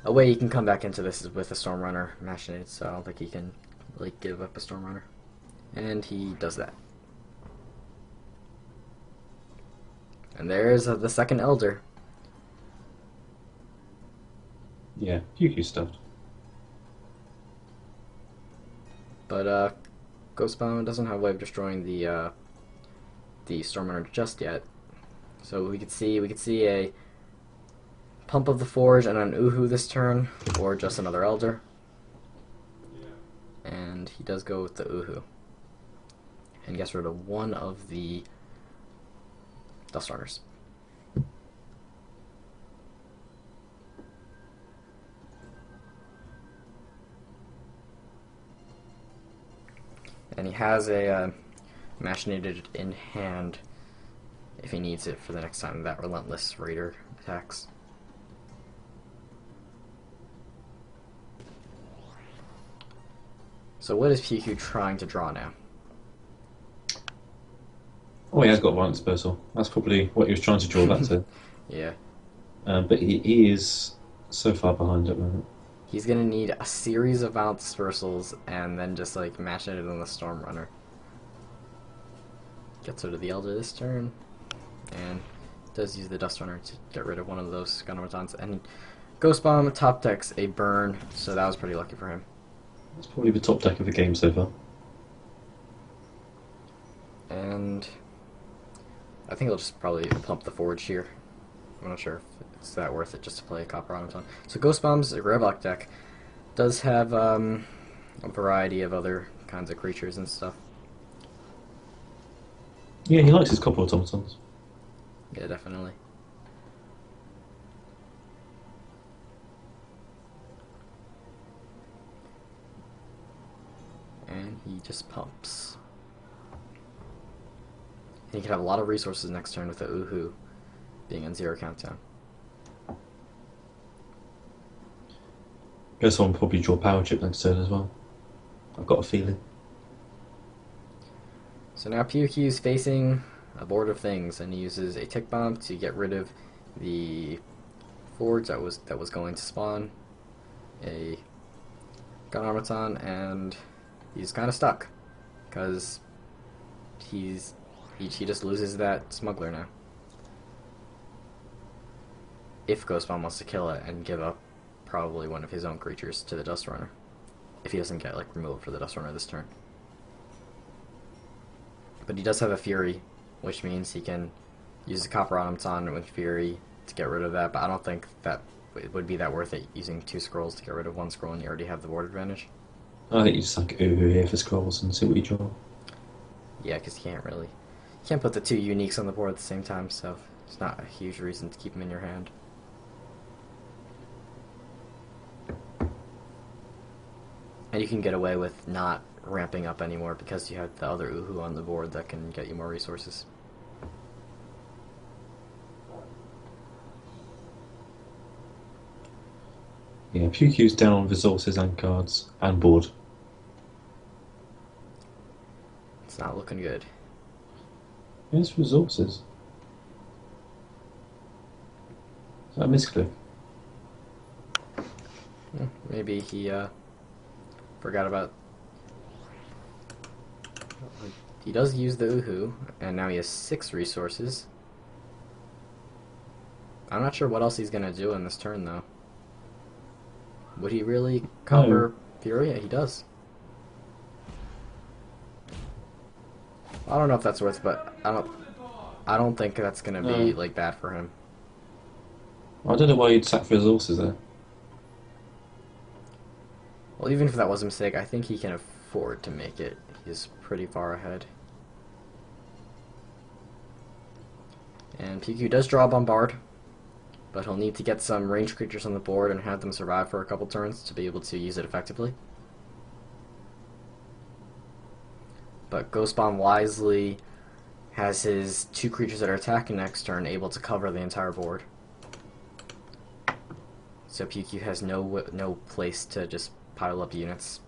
a way he can come back into this is with a Stormrunner Machinated, so I don't think he can like give up a Stormrunner. And he does that. And there's the second Elder. Yeah, PewQ stuffed. But GhostBomb doesn't have a way of destroying the Stormrunner just yet. So we could see a Pump of the Forge and an Uhu this turn, or just another Elder. And he does go with the Uhu. And gets rid of one of the Dustrunners. And he has a Machinated in hand if he needs it for the next time that Relentless Raider attacks. So what is PewQ trying to draw now? Oh, he has got violent dispersal. That's probably what he was trying to draw that to. Yeah. But he is so far behind at the moment. He's gonna need a series of violent dispersals and then just like mash it on the Storm Runner. Gets rid of the Elder this turn, and does use the Dust Runner to get rid of one of those Gunaumatons. And GhostBomb top decks a burn, so that was pretty lucky for him. It's probably the top deck of the game so far. And I think he'll just probably pump the Forge here. I'm not sure if it's that worth it just to play a Copper Automaton. So GhostBomb's a rare black deck. Does have a variety of other kinds of creatures and stuff. Yeah, he likes his copper automatons. Yeah, definitely. And he just pumps. And he can have a lot of resources next turn with the Uhu being on 0 countdown. Guess I'll probably draw Power Chip next turn as well. I've got a feeling. So now PewQ is facing a board of things, and he uses a Tick Bomb to get rid of the Forge that was going to spawn a Gunaumaton, and he's kind of stuck because he just loses that Smuggler now. If GhostBomb wants to kill it and give up probably one of his own creatures to the Dust Runner, if he doesn't get like removed for the Dust Runner this turn. But he does have a Fury, which means he can use the Copper Automaton with Fury to get rid of that, but I don't think that it would be that worth it using 2 scrolls to get rid of 1 scroll and you already have the board advantage. I think you just like Uhu here for scrolls and see what you draw. Yeah, because you can't put the 2 uniques on the board at the same time, so it's not a huge reason to keep them in your hand. And you can get away with not ramping up anymore because you have the other Uhu on the board that can get you more resources. Yeah, PewQ's down on resources and cards and board. It's not looking good. Here's resources. Is that a misclick? Maybe he forgot about... He does use the Uhu, and now he has 6 resources. I'm not sure what else he's gonna do in this turn, though. Would he really cover Fury? Yeah, he does. I don't know if that's worth, but I don't think that's gonna be like bad for him. I don't know why you'd sack resources there. Well, even if that was a mistake, I think he can afford to make it. He's pretty far ahead. And PewQ does draw a Bombard, but he'll need to get some ranged creatures on the board and have them survive for a couple turns to be able to use it effectively. But GhostBomb wisely has his 2 creatures that are attacking next turn able to cover the entire board. So PewQ has no place to just pile up units.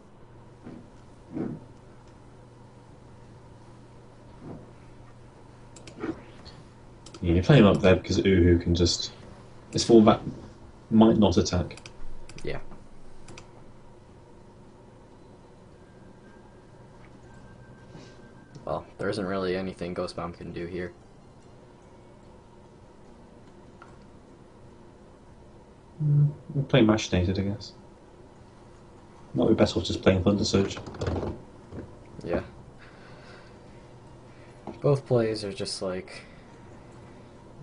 Yeah, you play him up there because Uhu can just... It's for that might not attack. Yeah. Well, there isn't really anything GhostBomb can do here. We'll play Machinated, I guess. Might be better off just playing Thunder Surge. Yeah. Both plays are just like...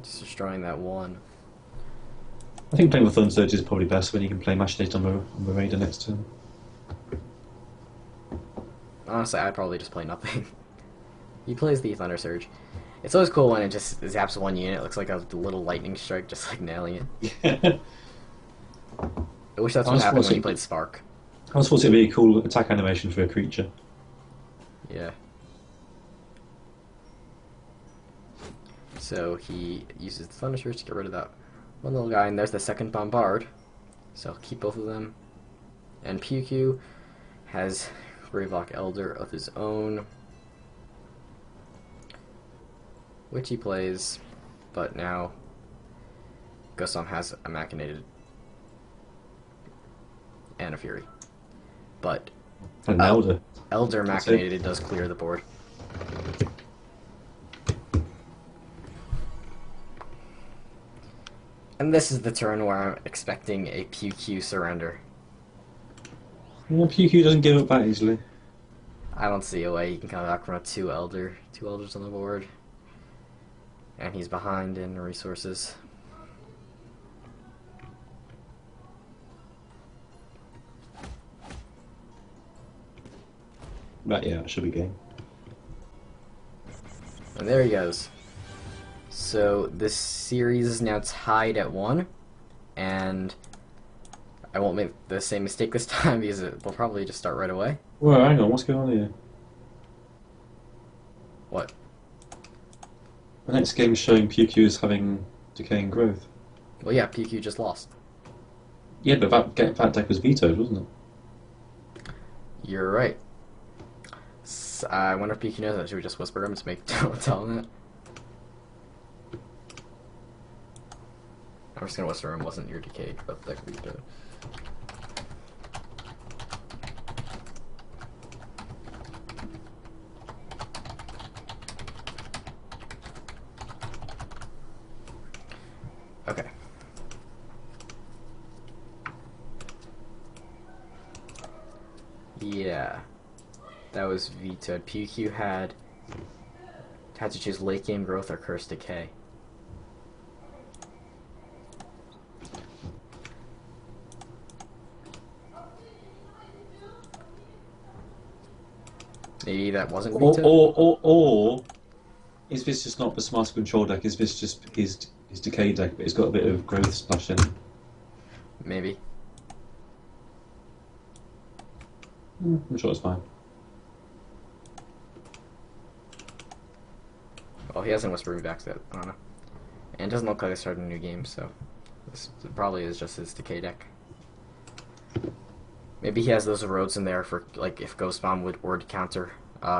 just destroying that one. I think playing with Thunder Surge is probably best when you can play Machinate on the Raider next turn. Honestly, I'd probably just play nothing. He plays the Thunder Surge. It's always cool when it just zaps one unit. It looks like a little lightning strike, just like nailing it. Yeah. I wish that's what happened when he played Spark. I just thought it'd be a cool attack animation for a creature. Yeah. So he uses the Thunder Surge to get rid of that one little guy, and there's the second Bombard. So keep both of them. And PewQ has Gravlock Elder of his own, which he plays, but now GhostBomb has a Machinated and a Fury. But An Elder. Elder Machinated does clear the board. And this is the turn where I'm expecting a PewQ surrender. Well, PewQ doesn't give up that easily. I don't see a way he can come back from a two elders on the board. And he's behind in resources. But yeah, it should be game. And there he goes. So this series is now tied at 1, and I won't make the same mistake this time because it will probably just start right away. Well, hang on, what's going on here? What? The next game is showing PewQ is having decaying growth. Well, yeah, PewQ just lost. Yeah, but that deck was vetoed, wasn't it? You're right. I wonder if PewQ knows that. Should we just whisper him to make tell him that? I'm just gonna whisper him wasn't your decay, but that could be good. Okay. Yeah. That was vetoed. PewQ had to choose late game growth or curse decay. Maybe that wasn't vetoed? Or is this just not the smarter control deck? Is this just his decay deck, but it's got a bit of growth splash in it? Maybe. I'm sure it's fine. Well, he hasn't whispered me back, so I don't know. And it doesn't look like I started a new game, so this probably is just his decay deck. Maybe he has those roads in there for like if GhostBomb were to counter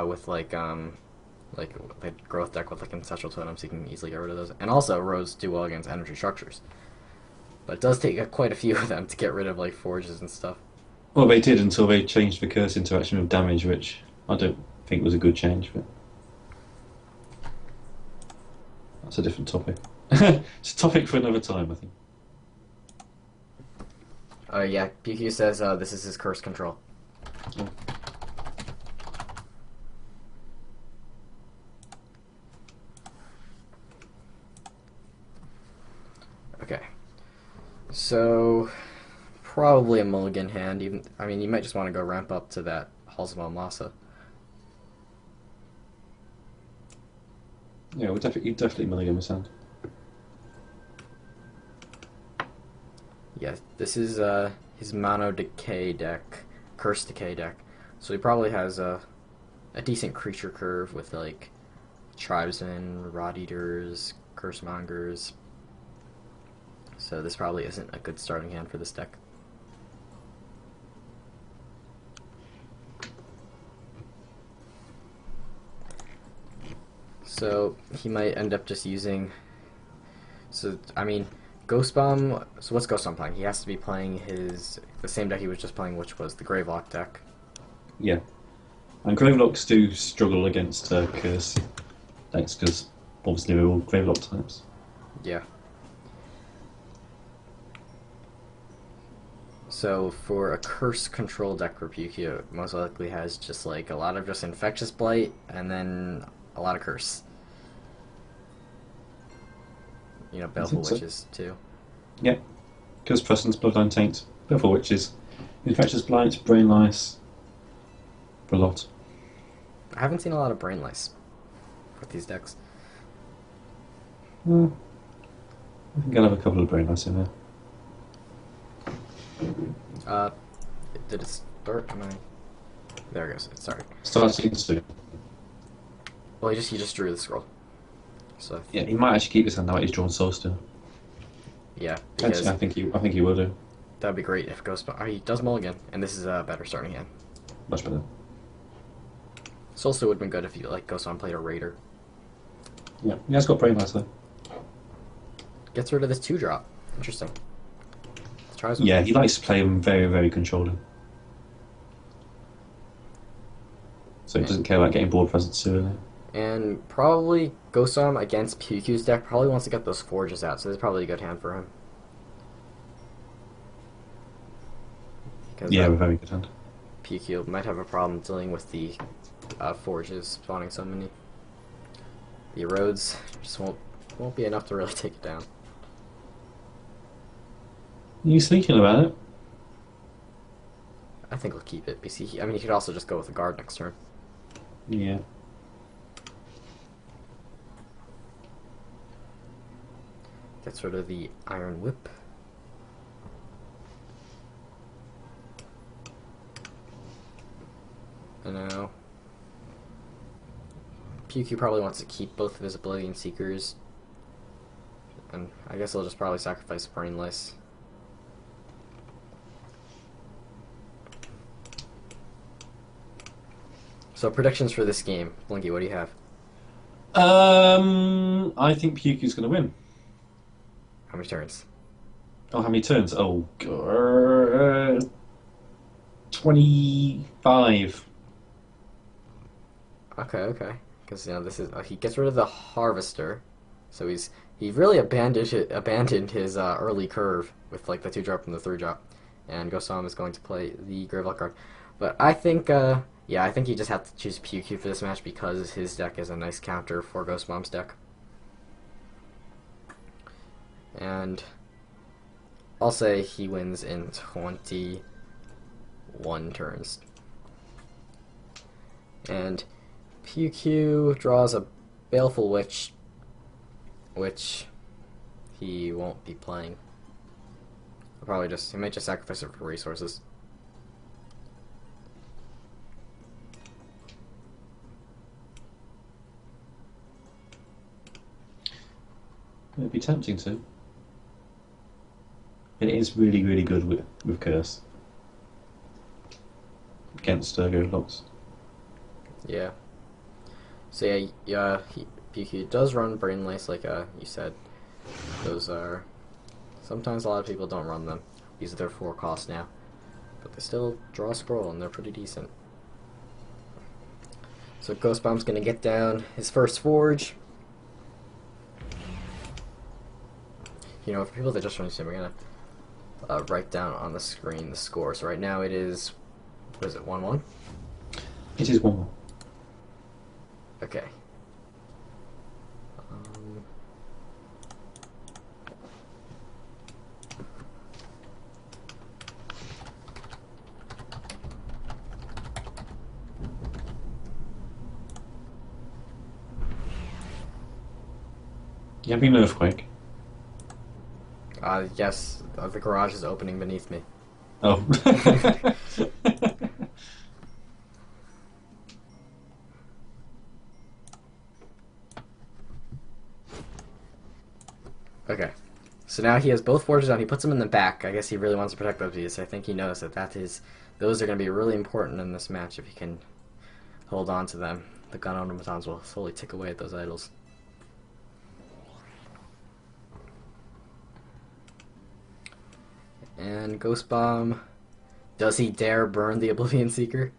with like a growth deck with like ancestral totems, he can easily get rid of those. And also roads do well against energy structures, but it does take quite a few of them to get rid of like forges and stuff. Well, they did until they changed the curse interaction with damage, which I don't think was a good change, but that's a different topic. It's a topic for another time, I think. Yeah, PewQ says this is his curse control. Oh. Okay. So probably a mulligan hand. Even I mean, you might just want to go ramp up to that Halls of Masa. Yeah, we'll definitely mulligan this hand. Yeah, this is his mono decay deck, curse decay deck. So he probably has a decent creature curve with like tribesmen, rot eaters, curse mongers. So this probably isn't a good starting hand for this deck. So he might end up just using. So I mean. GhostBomb, so what's GhostBomb playing? He has to be playing the same deck he was just playing, which was the Gravelock deck. Yeah. And Gravelocks do struggle against curse decks, because obviously they're all Gravelock types. Yeah. So for a curse control deck for PewQ, it most likely has just like a lot of just Infectious Blight, and then a lot of curse. You know, Baleful Witches, too. Yeah. Curse Presence, Bloodline Taint, Baleful Witches, Infectious Blight, Brain Lice, a lot. I haven't seen a lot of Brain Lice with these decks. I think I'll have a couple of Brain Lice in there. Did it start? There it goes. It started. Starting soon. Well, he just drew the scroll. So Yeah, he might actually keep his hand now. He's drawn Soul Stone. yeah, because Actually, I think he will do. that'd be great if GhostBomb. Oh, he does mulligan, and this is a better starting hand. Much better. This also would have been good if you like GhostBomb played a Raider. Yeah, he has got Brain Mass though. Gets rid of this 2-drop. Interesting. Tries one. Yeah, he likes to play him very, very controlling. So he doesn't care about getting board presence too early. And probably GhostBomb against PewQ's deck probably wants to get those forges out, so this is probably a good hand for him. Yeah, a very good hand. PewQ might have a problem dealing with the forges spawning so many. The erodes just won't be enough to really take it down. Are you thinking about it? I think he'll keep it. Because I mean, he could also just go with a guard next turn. Yeah. Gets rid of the Iron Whip. And now PewQ probably wants to keep both of his Oblivion Seekers. And I guess he'll just probably sacrifice Brainless. So predictions for this game. Blinky, what do you have? I think PewQ's going to win. How many turns? Oh, how many turns? Oh, God. 25. Okay. Because this is he gets rid of the Harvester, so he really abandoned his early curve with like the 2-drop and the 3-drop, and GhostBomb is going to play the Gravelock card. But I think yeah, I think he just had to choose PewQ for this match because his deck is a nice counter for GhostBomb's deck. And I'll say he wins in 21 turns. And PewQ draws a Baleful Witch, which he won't be playing. He might just sacrifice it for resources. It'd be tempting to. It is really, really good with Curse. Against Gridlocks. Yeah. So yeah, PewQ does run Brainlace, like you said. Those are sometimes a lot of people don't run them. These are their 4 costs now, but they still draw a scroll and they're pretty decent. So GhostBomb's gonna get down his first forge. For people that just want to see, we're gonna write down on the screen the score. So right now it is, what is it, 1-1? It is 1-1. Okay. You having an earthquake? Yes, the garage is opening beneath me. Oh. Okay. So now he has both forges on. He puts them in the back. I guess he really wants to protect those pieces. I think he knows that those are going to be really important in this match if he can hold on to them. The gun automatons will slowly tick away at those idols. And GhostBomb, does he dare burn the Oblivion Seeker?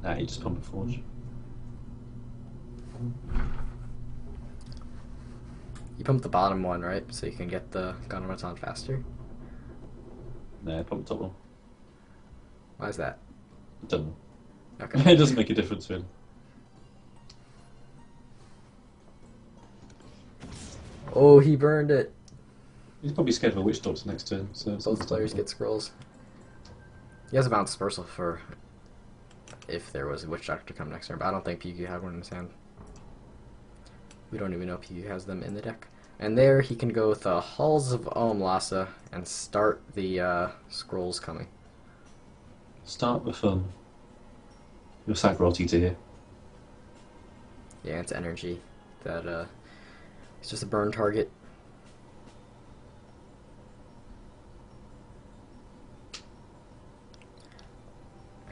Nah, you just pump a forge. You pump the bottom one, right? So you can get the gun automaton faster? Nah, pump the top one. Why is that? It doesn't. Okay. It doesn't make a difference, really. Oh, he burned it. He's probably scared of a witch doctor next turn. So Both players get scrolls. He has a bounce dispersal for if there was a witch doctor to come next turn, but I don't think PewQ had one in his hand. We don't even know if PewQ has them in the deck. And there he can go with Halls of Oamlasa and start the scrolls coming. Start the fun. You'll sack royalty to here. Yeah, it's energy. That it's just a burn target.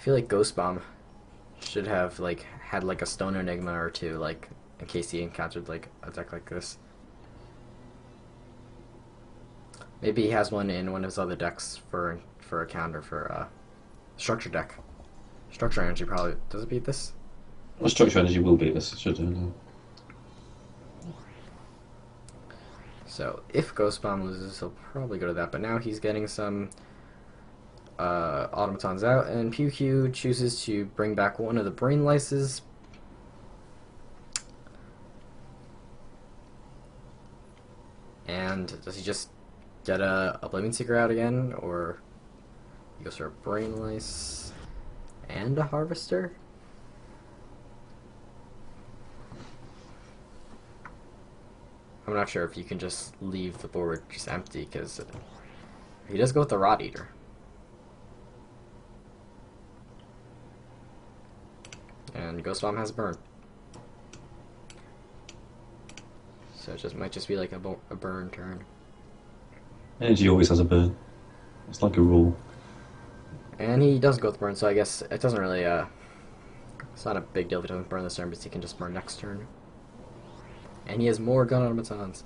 I feel like GhostBomb should have like had like a Stone Enigma or two, like in case he encountered like a deck like this. Maybe he has one in one of his other decks for a counter for structure deck. Structure energy probably does it beat this? Well, structure energy will beat this, should do now. So if GhostBomb loses, he'll probably go to that. But now he's getting some automatons out, and PewQ chooses to bring back one of the brain lices. And does he just get a Oblivion Seeker out again, or he goes for a brain lice and a harvester? I'm not sure if you can just leave the board just empty, because he does go with the Rot Eater. And GhostBomb has burn. So it just might just be like a burn turn. Energy always has a burn. It's like a rule. And he does go with burn, so I guess it doesn't really, it's not a big deal if he doesn't burn this turn, because he can just burn next turn. And he has more gun automatons.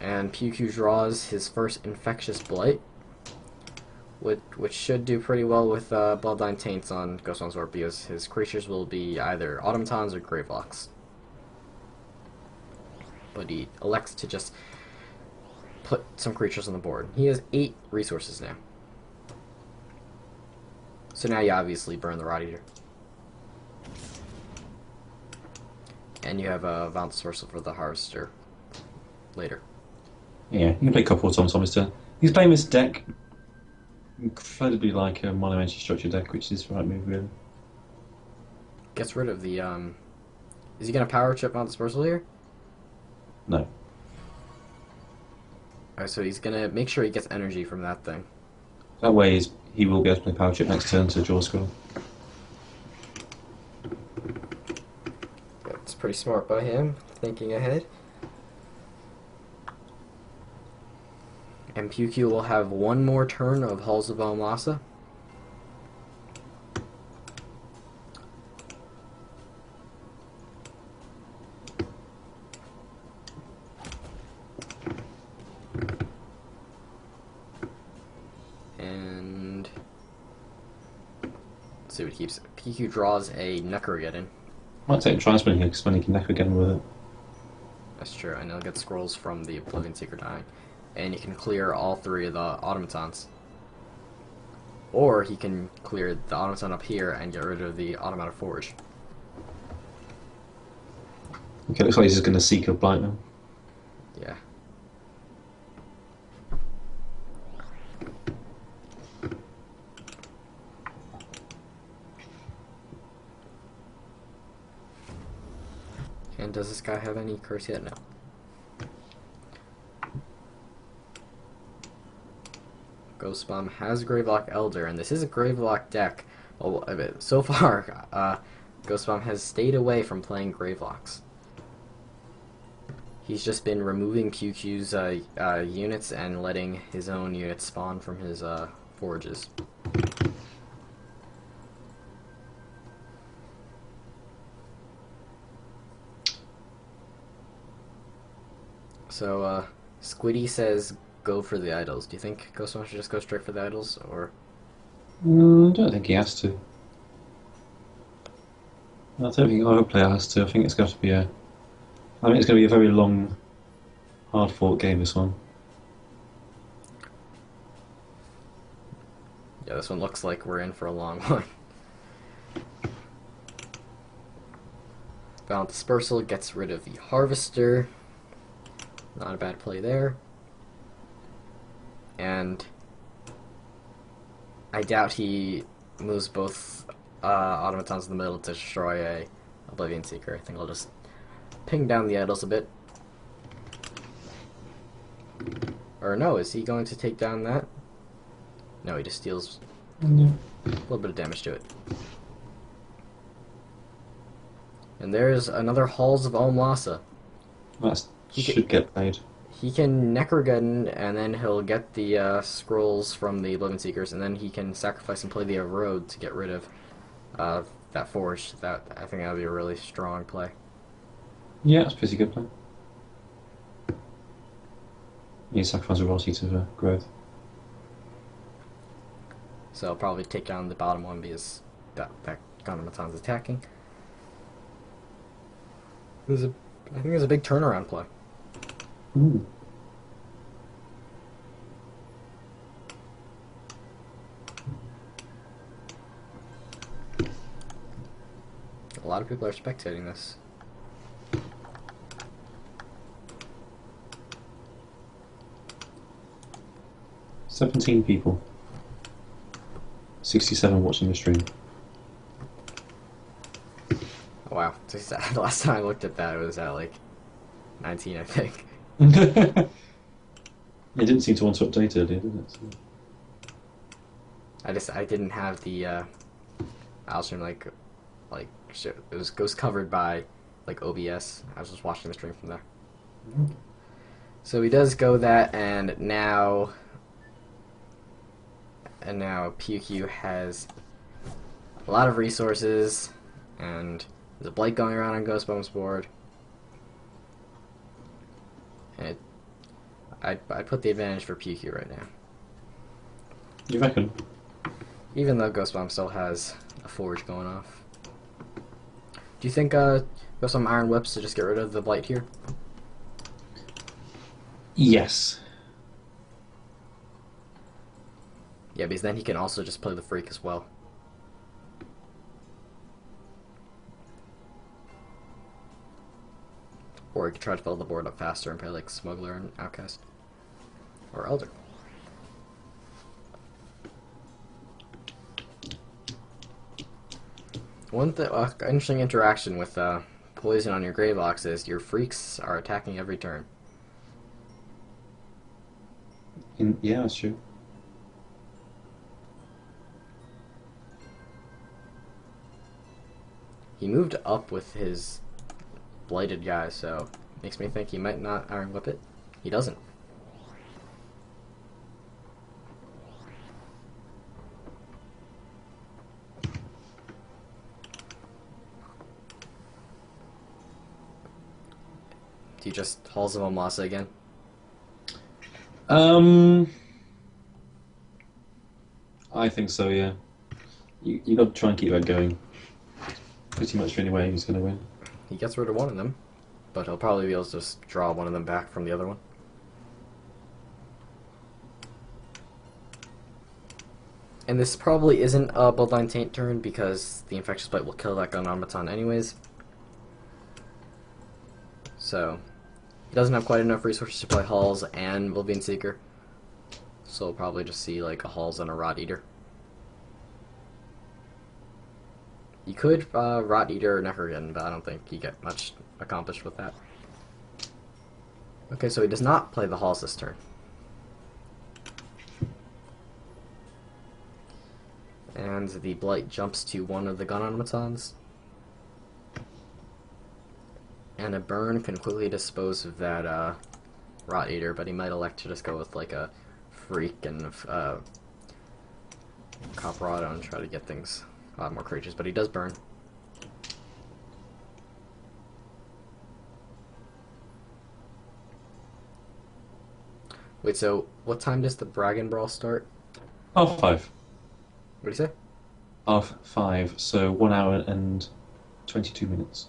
And PewQ draws his first Infectious Blight, which should do pretty well with Bloodline Taints on GhostBomb's board, because his creatures will be either automatons or Gravelocks. But he elects to just put some creatures on the board. He has 8 resources now. So now you obviously burn the Rot Eater. And you have a Violent Dispersal for the Harvester later. Yeah, you can play a couple of times on his turn. He's playing this deck incredibly like a mono energy structure deck, which is the right move, really. Gets rid of the, Is he going to power chip Violent Dispersal here? No. Alright, so he's going to make sure he gets energy from that thing. That way he will be able to play power chip next turn to draw a scroll. That's pretty smart by him, thinking ahead. And PewQ will have one more turn of Halls of Almasa. And let's see what he keeps. PewQ draws a Necrogeddon. Might take the Transplane here, because then he can neck again with it. That's true, and he'll get scrolls from the Oblivion Seeker dying. And you can clear all 3 of the automatons. Or he can clear the automaton up here and get rid of the automatic forge. Okay, looks like he's just going to seek a blight now. Yeah. And does this guy have any curse yet? No. GhostBomb has Gravelock Elder, and this is a Gravelock deck. Well, so far, GhostBomb has stayed away from playing Gravelocks. He's just been removing PewQ's units and letting his own units spawn from his forges. So, Squiddy says go for the idols. Do you think GhostBomb should just go straight for the idols, or? I don't think he has to. I don't think either player has to. I think it's got to be I think it's going to be a very long, hard-fought game, this one. Yeah, this one looks like we're in for a long one. Violent Dispersal gets rid of the Harvester. Not a bad play there. And I doubt he moves both automatons in the middle to destroy a Oblivion Seeker. I think I'll just ping down the idols a bit. Or no, is he going to take down that? No, he just deals a little bit of damage to it. And there's another Halls of Almasa. That should get played. He can Necrogun, and then he'll get the scrolls from the Living Seekers, and then he can sacrifice and play the Road to get rid of that Forge. That I think that would be a really strong play. Yeah, that's a pretty good plan. You sacrifice a Rossi to growth. So I'll probably take down the bottom one because that Gondamaton's attacking. I think there's a big turnaround play. Ooh. A lot of people are spectating this. "17 people. 67 watching the stream." Oh, wow. The last time I looked at that, it was at like 19, I think. It didn't seem to want to update earlier, did it? So... I didn't have the Alstream it was covered by like OBS. I was just watching the stream from there. So he does go that, and now PewQ has a lot of resources, and there's a Blight going around on GhostBomb's board. And I'd put the advantage for PewQ right now. You reckon? Even though GhostBomb still has a Forge going off. Do you think GhostBomb Iron Whips to just get rid of the Blight here? Yes. Yeah, because then he can also just play the Freak as well. Or he could try to fill the board up faster and play like Smuggler and Outcast. Or Elder. One interesting interaction with poison on your gray box is your freaks are attacking every turn. Yeah, that's true. He moved up with his blighted guy, so makes me think he might not Iron Whip it. He doesn't. Do you just Halls of Omasa again? I think so, yeah. You got to try and keep that going. Pretty much the only way he's going to win. He gets rid of one of them, but he'll probably be able to just draw one of them back from the other one. And this probably isn't a Bloodline Taint turn because the Infectious Blight will kill that gun automaton anyways. So, he doesn't have quite enough resources to play Halls and Volbean Seeker. So we'll probably just see like a Halls and a Rot Eater. You could Rot Eater or Necrogun, but I don't think you get much accomplished with that. Okay, so he does not play the Halls this turn. And the Blight jumps to one of the gun automatons. And a burn can quickly dispose of that Rot Eater, but he might elect to just go with like a Freak and Copperado and try to get things a lot more creatures, but he does burn. Wait, so what time does the Dragon Brawl start? Half 5. What do you say? Half 5, so 1 hour and 22 minutes.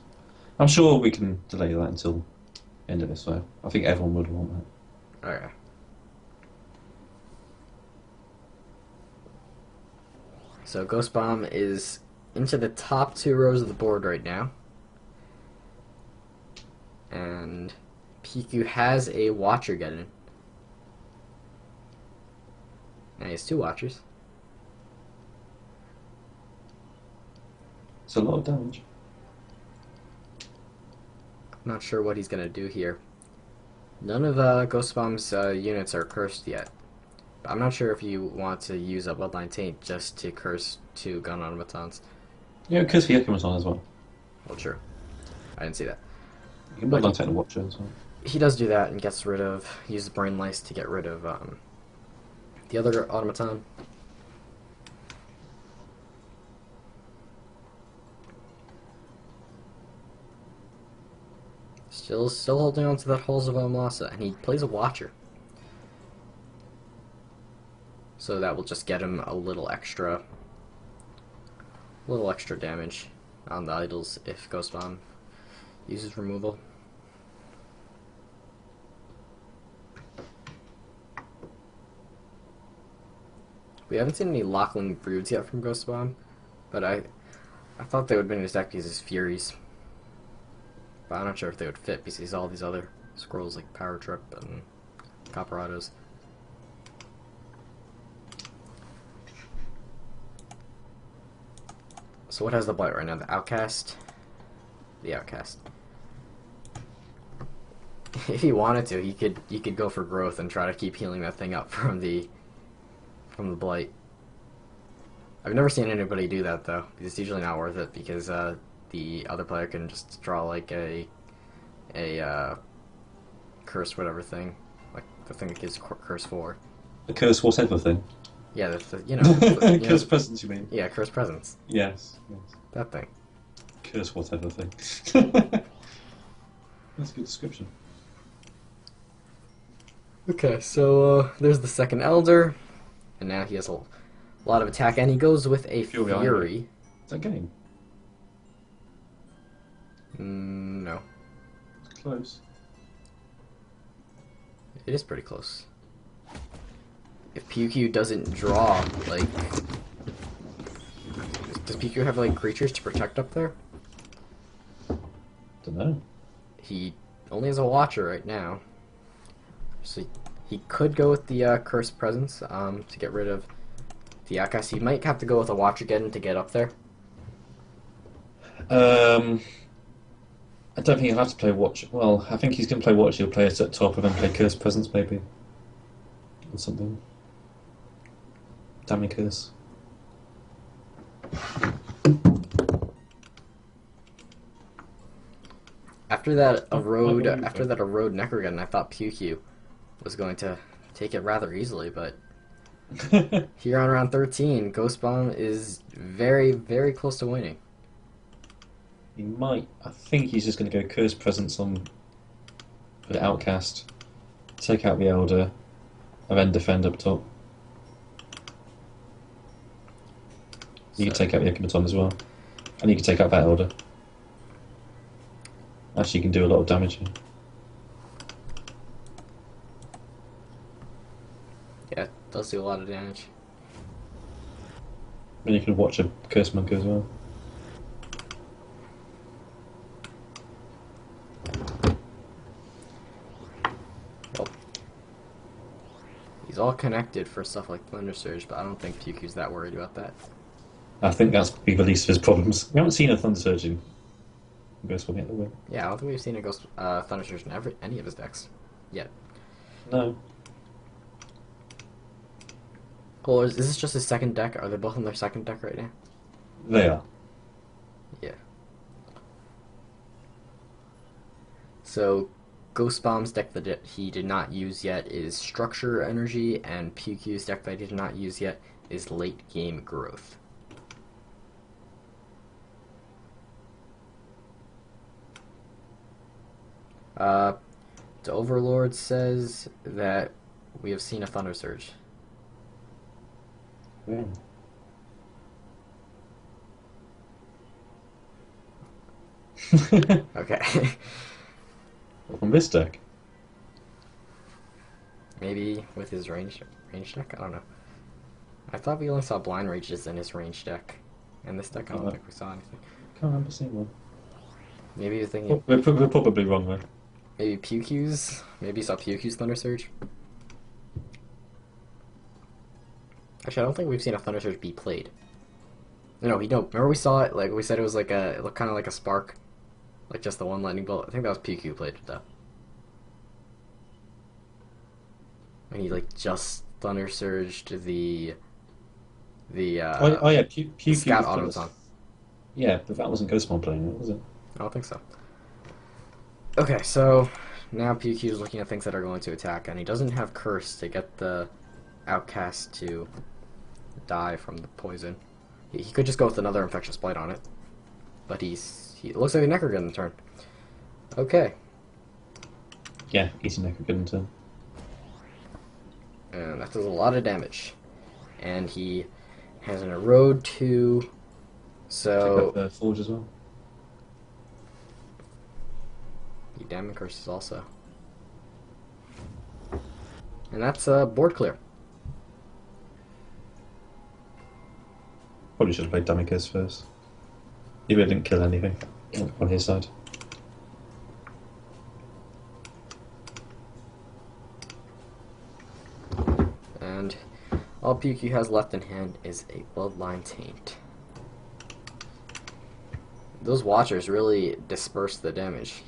I'm sure we can delay that until the end of this, so I think everyone would want that. Okay. So GhostBomb is into the top 2 rows of the board right now. And PewQ has a Watcher get in. Now he has 2 Watchers. It's a lot of damage. I'm not sure what he's going to do here. None of GhostBomb's units are cursed yet. I'm not sure if you want to use a Bloodline Taint just to curse 2 gun automatons. Yeah, because Fiakum was on as well. Well, sure. I didn't see that. You can Bloodline Taint a Watcher as well. he does do that and gets rid of, he uses Brain Lice to get rid of the other automaton. Still holding on to that Halls of Omlasa, and he plays a Watcher. So that will just get him a little extra damage on the idols if GhostBomb uses removal. We haven't seen any Lockling Broods yet from GhostBomb, but I thought they would have been in his deck because his Furies. But I'm not sure if they would fit because he's all these other scrolls like Power Trip and Copperados. So what has the blight right now? The Outcast? The Outcast. If he wanted to, he could go for growth and try to keep healing that thing up from the blight. I've never seen anybody do that though. It's usually not worth it because the other player can just draw like a curse whatever thing, like the thing that gives curse 4. The curse whatever thing. Yeah, you know. Curse presence, you mean? Yeah, curse presence. Yes. That thing. Curse whatever thing. That's a good description. Okay, so there's the second Elder, and now he has a lot of attack, and he goes with a Fury. Is that game? No. It's close. It is pretty close. If PewQ doesn't draw, like... Does PewQ have, like, creatures to protect up there? Don't know. He only has a Watcher right now. So he could go with the Cursed Presence to get rid of the Outcast. He might have to go with a Watcher again to get up there. I don't think he'll have to play Watch. Well, I think he's going to play Watch. He'll play it at top and then play Curse Presence, maybe. Or something. Damning Curse. After that Erode Necrogun, I thought PewQ was going to take it rather easily, but here on round 13, GhostBomb is very, very close to winning. He might. I think he's just going to go Curse Presence on the Outcast, take out the Elder, and then defend up top. You can take out the Ekimaton as well, and you can take out that Elder. Actually, you can do a lot of damage here. Yeah, it does do a lot of damage. And you can watch a Curse Monk as well. Well, he's all connected for stuff like Thunder Surge, but I don't think PewQ's that worried about that. I think that's be the least of his problems. We haven't seen a Thunder Surge in GhostBomb yet, have we? Yeah, I don't think we've seen a Thunder Surge in any of his decks yet. No. Well, is this just his second deck? Are they both in their second deck right now? They are. Yeah. So, GhostBomb's deck that he did not use yet is Structure Energy, and PewQ's deck that he did not use yet is Late Game Growth. The Overlord says that we have seen a Thunder Surge. Yeah. Okay. From this deck. Maybe with his range deck? I don't know. I thought we only saw Blind Rages in his range deck. In this deck, I don't think we saw anything. Can't remember seeing one. Maybe you're thinking... We're probably wrong though. Maybe PewQ's? Maybe you saw PewQ's Thunder Surge? Actually, I don't think we've seen a Thunder Surge be played. No, we don't. Remember we saw it, like, we said it was like a... It looked kind of like a spark. Like just the one lightning bolt. I think that was PewQ played it, though. And he, like, just Thunder Surged the yeah, PewQ. Scout Automaton. Yeah, but that wasn't GhostBomb playing it, was it? I don't think so. Okay, so now PewQ is looking at things that are going to attack, and he doesn't have Curse to get the Outcast to die from the poison. He could just go with another Infectious Blight on it, but it looks like a Necrogun turn. Okay. Yeah, easy Necrogun turn. And that does a lot of damage. And he has an Erode 2, so... Pick up Forge as well. He Damn Curses also. And that's board clear. Probably should have played Damicus first. He really didn't kill anything on his side. And all PewQ has left in hand is a Bloodline Taint. Those Watchers really disperse the damage.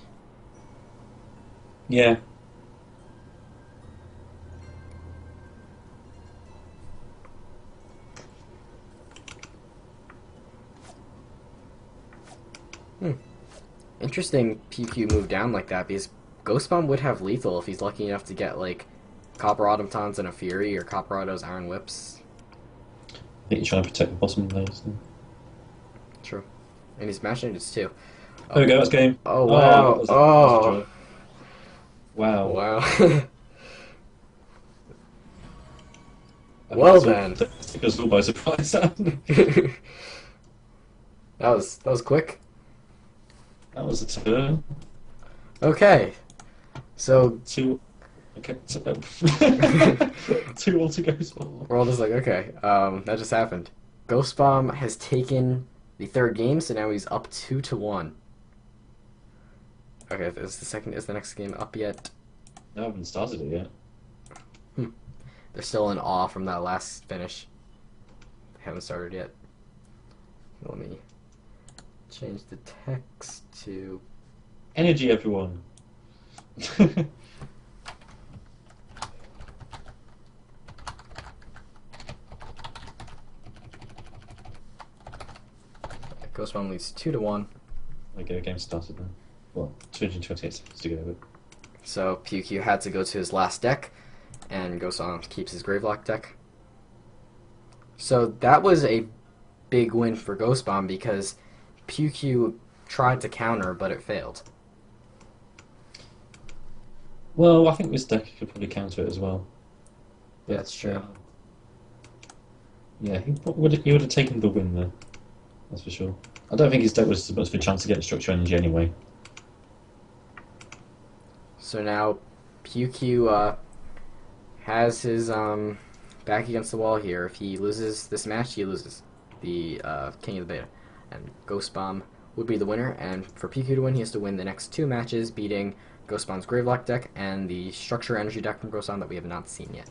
Yeah. Interesting PewQ move down like that, because GhostBomb would have lethal if he's lucky enough to get, like, Copper Automatons and a Fury, or Copper Auto's Iron Whips. I think you're trying to protect the bottom there. So. True. And he's mashing it too. There we go, that's game. Oh, wow. That was wow. Wow. Well then. Took us all by surprise. That was quick. That was a turn. Okay. So Two. Okay. So, 2 all to go. we're all just like, okay, that just happened. GhostBomb has taken the third game, so now he's up 2-1. Okay, is the next game up yet? No, I haven't started it yet. They're still in awe from that last finish. They haven't started yet. Let me change the text to... Energy, everyone. GhostBomb leads 2-1. Okay, game started then. Well, 228 seconds to go with. So PewQ had to go to his last deck, and GhostBomb keeps his Gravelock deck. So that was a big win for GhostBomb because PewQ tried to counter, but it failed. Well, I think this deck could probably counter it as well. Yeah, that's true. Yeah, he would have taken the win there. That's for sure. I don't think his deck was much of a chance to get Structure Energy anyway. So now PewQ has his back against the wall here. If he loses this match, he loses the King of the Beta. And GhostBomb would be the winner, and for PewQ to win, he has to win the next 2 matches, beating GhostBomb's Gravelock deck and the Structure Energy deck from GhostBomb that we have not seen yet.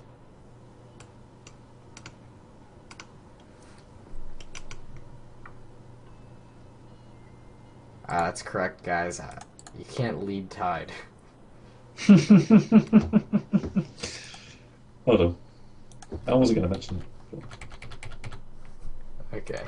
That's correct, guys. You can't lead Tide. Hold on. I wasn't going to mention it. Okay.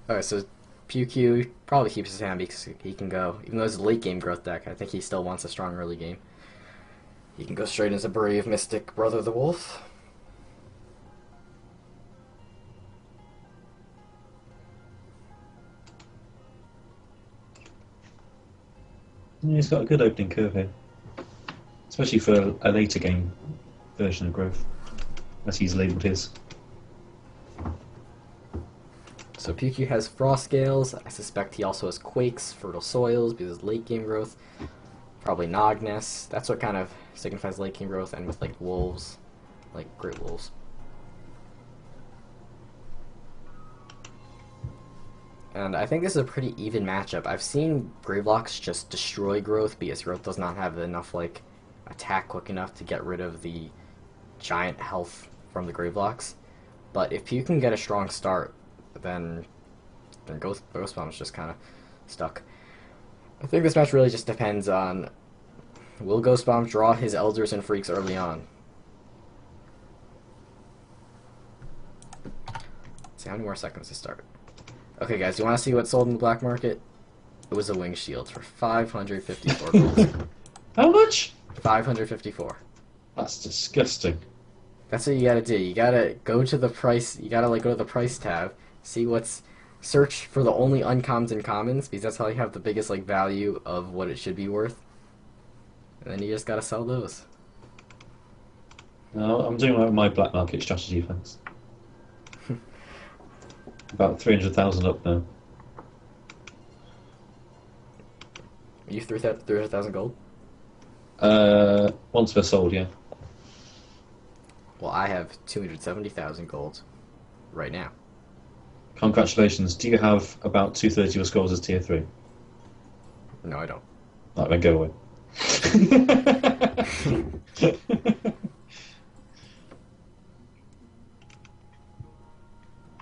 Alright, so PewQ probably keeps his hand because he can go, even though it's a late game growth deck, I think he still wants a strong early game. He can go straight into Brave Mystic Brother the Wolf. Yeah, he's got a good opening curve here. Especially for a later game version of Growth, as he's labelled his. So PewQ has Frost Gales. I suspect he also has Quakes, Fertile Soils, because it's late game growth. Probably Nogness. That's what kind of signifies late game growth, and with like wolves, like Great Wolves. And I think this is a pretty even matchup. I've seen Gravelocks just destroy growth because growth does not have enough like attack quick enough to get rid of the giant health from the Gravelocks. But if you can get a strong start, then GhostBomb is just kind of stuck. I think this match really just depends on, will GhostBomb draw his Elders and Freaks early on? see how many more seconds to start. Okay, guys, you want to see what sold in the black market? It was a wing shield for 554 gold. How much? 554. That's disgusting. That's what you gotta do. You gotta go to the price. You gotta go to the price tab, see what's, search for the only uncommons and commons because that's how you have the biggest value of what it should be worth. And then you just gotta sell those. No, I'm doing my black market strategy, thanks. About 300,000 up now. You 300,000 gold? Once they're sold, yeah. Well, I have 270,000 gold right now. Congratulations. Do you have about 2/3 of your scores as tier 3? No, I don't. Right, then go away.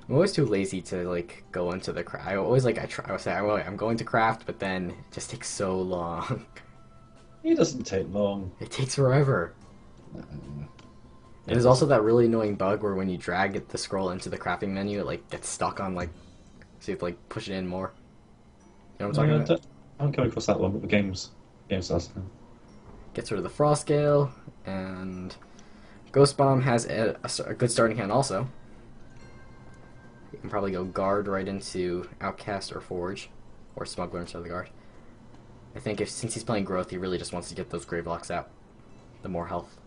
I'm always too lazy to go into the craft. I always I try. I say I'm going to craft, but then it just takes so long. It doesn't take long. It takes forever. Mm. And there's also that really annoying bug where when you drag the scroll into the crafting menu, it gets stuck on so you have to push it in more. You know what I'm talking about? I'm coming across that one, but the game's starts now. Gets rid of the frost gale, and GhostBomb has a good starting hand also. You can probably go guard right into outcast or forge, or smuggler instead of the guard. I think since he's playing growth, he really just wants to get those grave locks out. The more health.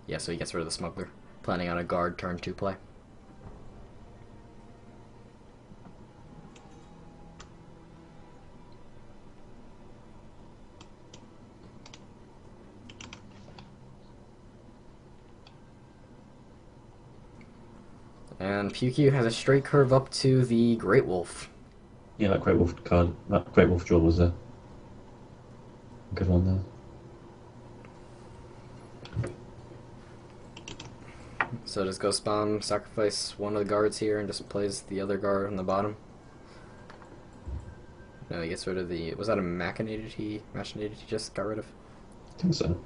Yeah, so he gets rid of the smuggler, planning on a guard turn 2 play. And PewQ has a straight curve up to the Great Wolf. Yeah, that Great Wolf card, that Great Wolf draw was a good one there. So does GhostBomb sacrifice one of the guards here and just plays the other guard on the bottom? No, he gets rid of the... Was that a machinated he just got rid of? I think so.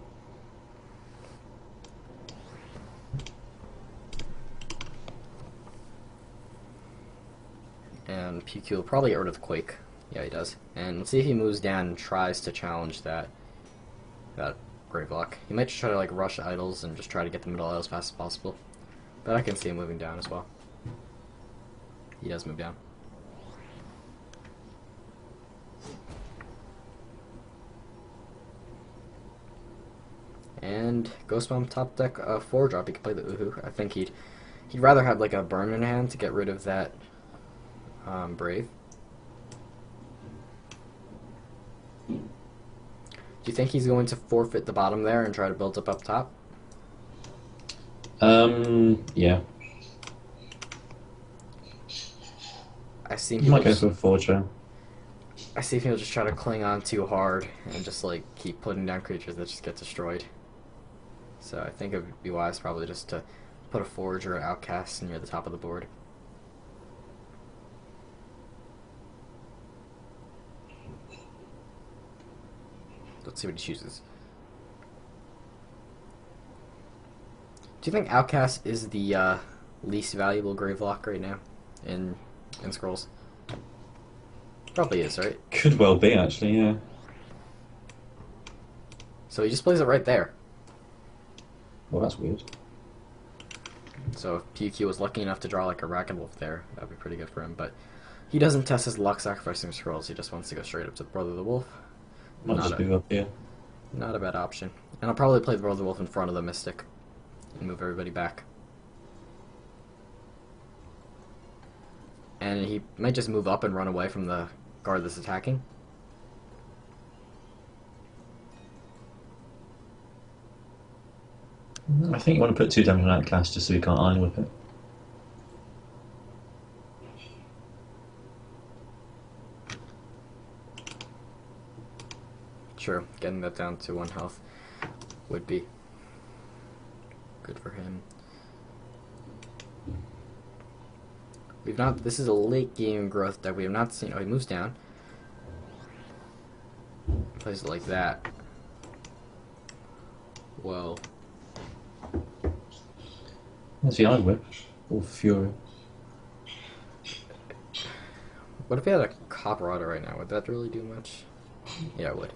And PewQ will probably get rid of the Quake. Yeah, he does. And let's see if he moves down and tries to challenge that Gravelock. He might just try to rush idols and just try to get the middle idol as fast as possible. But I can see him moving down as well. He does move down. And GhostBomb top deck 4-drop. He can play the Uhu. I think he'd rather have a burn in hand to get rid of that Brave. Do you think he's going to forfeit the bottom there and try to build up top? Yeah. I see You might go for a forge now. I see if he'll just try to cling on too hard and just keep putting down creatures that just get destroyed. So I think it would be wise probably just to put a forge or an outcast near the top of the board. Let's see what he chooses. Do you think Outcast is the least valuable Gravelock right now in Scrolls? Probably is, right? Could well be, actually, yeah. So he just plays it right there. Well, that's weird. So if PewQ was lucky enough to draw a Racket Wolf there, that would be pretty good for him. But he doesn't test his luck sacrificing Scrolls. He just wants to go straight up to the Brother of the Wolf. Might just move up here. Not a bad option. And I'll probably play the Brother of the Wolf in front of the Mystic and move everybody back. And he might just move up and run away from the guard that's attacking. I think you want to put 2 damage on Outcast just so he can't iron whip it. Sure, getting that down to 1 health would be good for him. This is a late game growth that we have not seen. Oh, he moves down. Plays it like that. Well. There's the iron whip. or Fury. What if he had a Copper Auto right now? Would that really do much? Yeah, it would.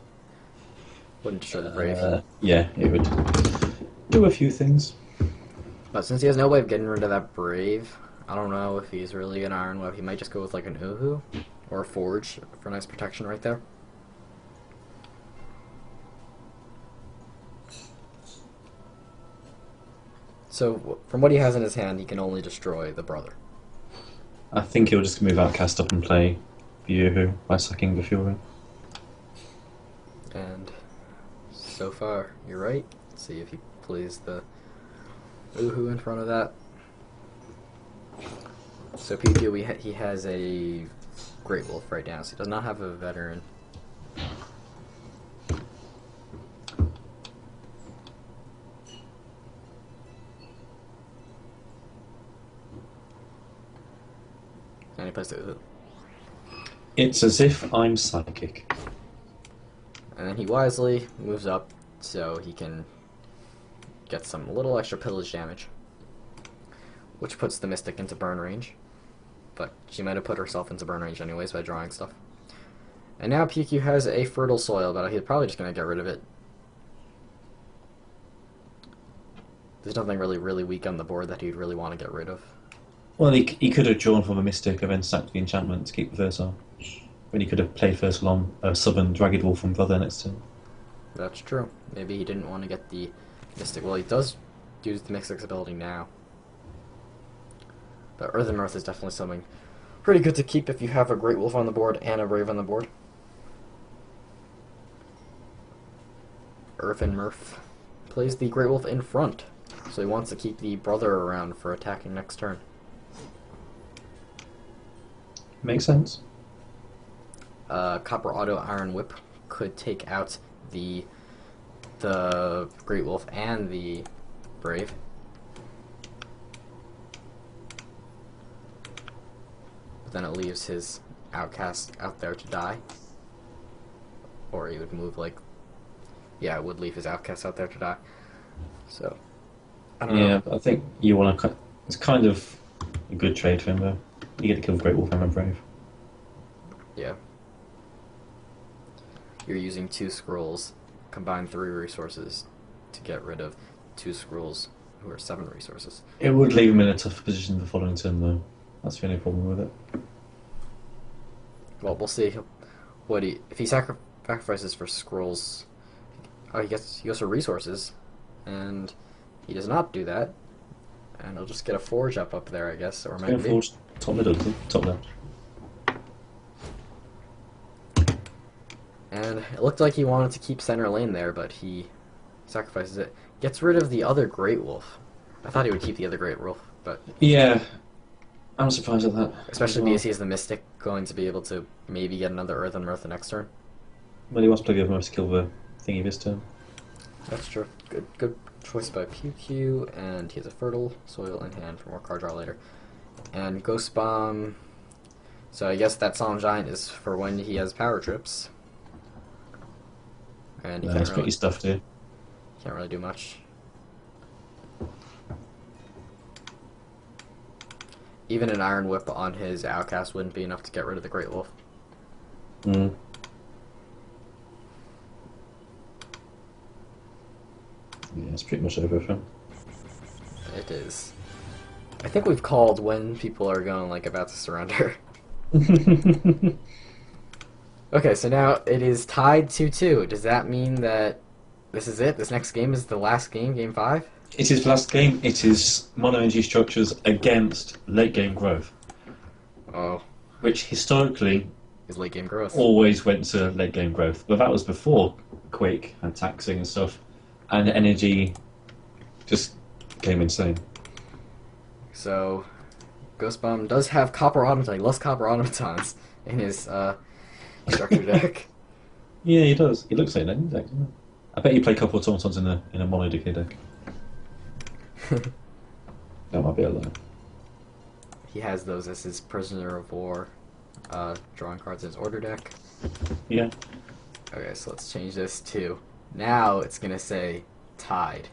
Wouldn't show the Brave. Yeah, it would do a few things. But since he has no way of getting rid of that Brave, I don't know if he's really an Iron Web. He might just go with like an Uhu or a Forge for nice protection right there. So, from what he has in his hand, he can only destroy the brother. I think he'll just move out, cast up, and play Yoo-Hoo by sacking the Fury. And so far, you're right. Let's see if he plays the Uhu in front of that. So PewQ, he has a Great Wolf right now, so he does not have a Veteran. And he plays the Uhu. It's as if I'm psychic. And then he wisely moves up so he can get some little extra pillage damage, which puts the Mystic into burn range. But she might have put herself into burn range anyways by drawing stuff. And now PewQ has a Fertile Soil, but he's probably just going to get rid of it. There's nothing really weak on the board that he'd really want to get rid of. Well, he could have drawn from a Mystic and then sacked the enchantment to keep the Versal. When he could have played first on a Southern Ragged Wolf from Brother next turn. That's true. Maybe he didn't want to get the Mystic. Well, he does use the Mystic's ability now. But Earth and Mirth is definitely something pretty good to keep if you have a Great Wolf on the board and a Brave on the board. Earth and Mirth plays the Great Wolf in front, so he wants to keep the brother around for attacking next turn. Makes sense. Copper Auto Iron Whip could take out the Great Wolf and the Brave. But then it leaves his Outcast out there to die. Or he would move like... Yeah, it would leave his Outcast out there to die. So, I don't know. Yeah, I think you want to... It's kind of a good trade for him, though. You get to kill the Great Wolf and a Brave. Yeah. You're using 2 scrolls, combine 3 resources to get rid of 2 scrolls who are 7 resources. It would leave him in a tough position the following turn, though. That's the only problem with it. Well, we'll see what if he sacrifices for scrolls. Oh, he goes for resources, and he does not do that, and he'll just get a Forge up there, I guess, or maybe Forge top middle, top left. And it looked like he wanted to keep center lane there, but he sacrifices it. Gets rid of the other Great Wolf. I thought he would keep the other Great Wolf, but... Yeah, I'm surprised at that. Especially because he has the Mystic going to be able to maybe get another Earth and Mirth the next turn. Well, he wants to play the other most to kill the thingy this turn. That's true. Good choice by PewQ, and he has a Fertile Soil in hand for more card draw later. And GhostBomb... So I guess that Solemn Giant is for when he has power trips. And he It's pretty stuffed here. can't really do much. Even an Iron Whip on his Outcast wouldn't be enough to get rid of the Great Wolf. Mm. Yeah, it's pretty much over for him. It is. I think we've called when people are going like about to surrender. Okay, so now it is tied 2-2. Does that mean that this is it? This next game is the last game, game 5? It is the last game. It is mono energy structures against late game growth. Oh. Which historically Is late game growth. always went to late game growth. But that was before Quake and taxing and stuff. And energy just came insane. So, GhostBomb does have Copper Automaton. He loves Copper Automatons in his structure deck. Yeah, he does. He looks like that deck, doesn't he? I bet you play a couple of automatons in a mono decay deck. That might be a lie. He has those as his Prisoner of War drawing cards in his order deck. Yeah. Okay, so let's change this to... Now it's going to say tied.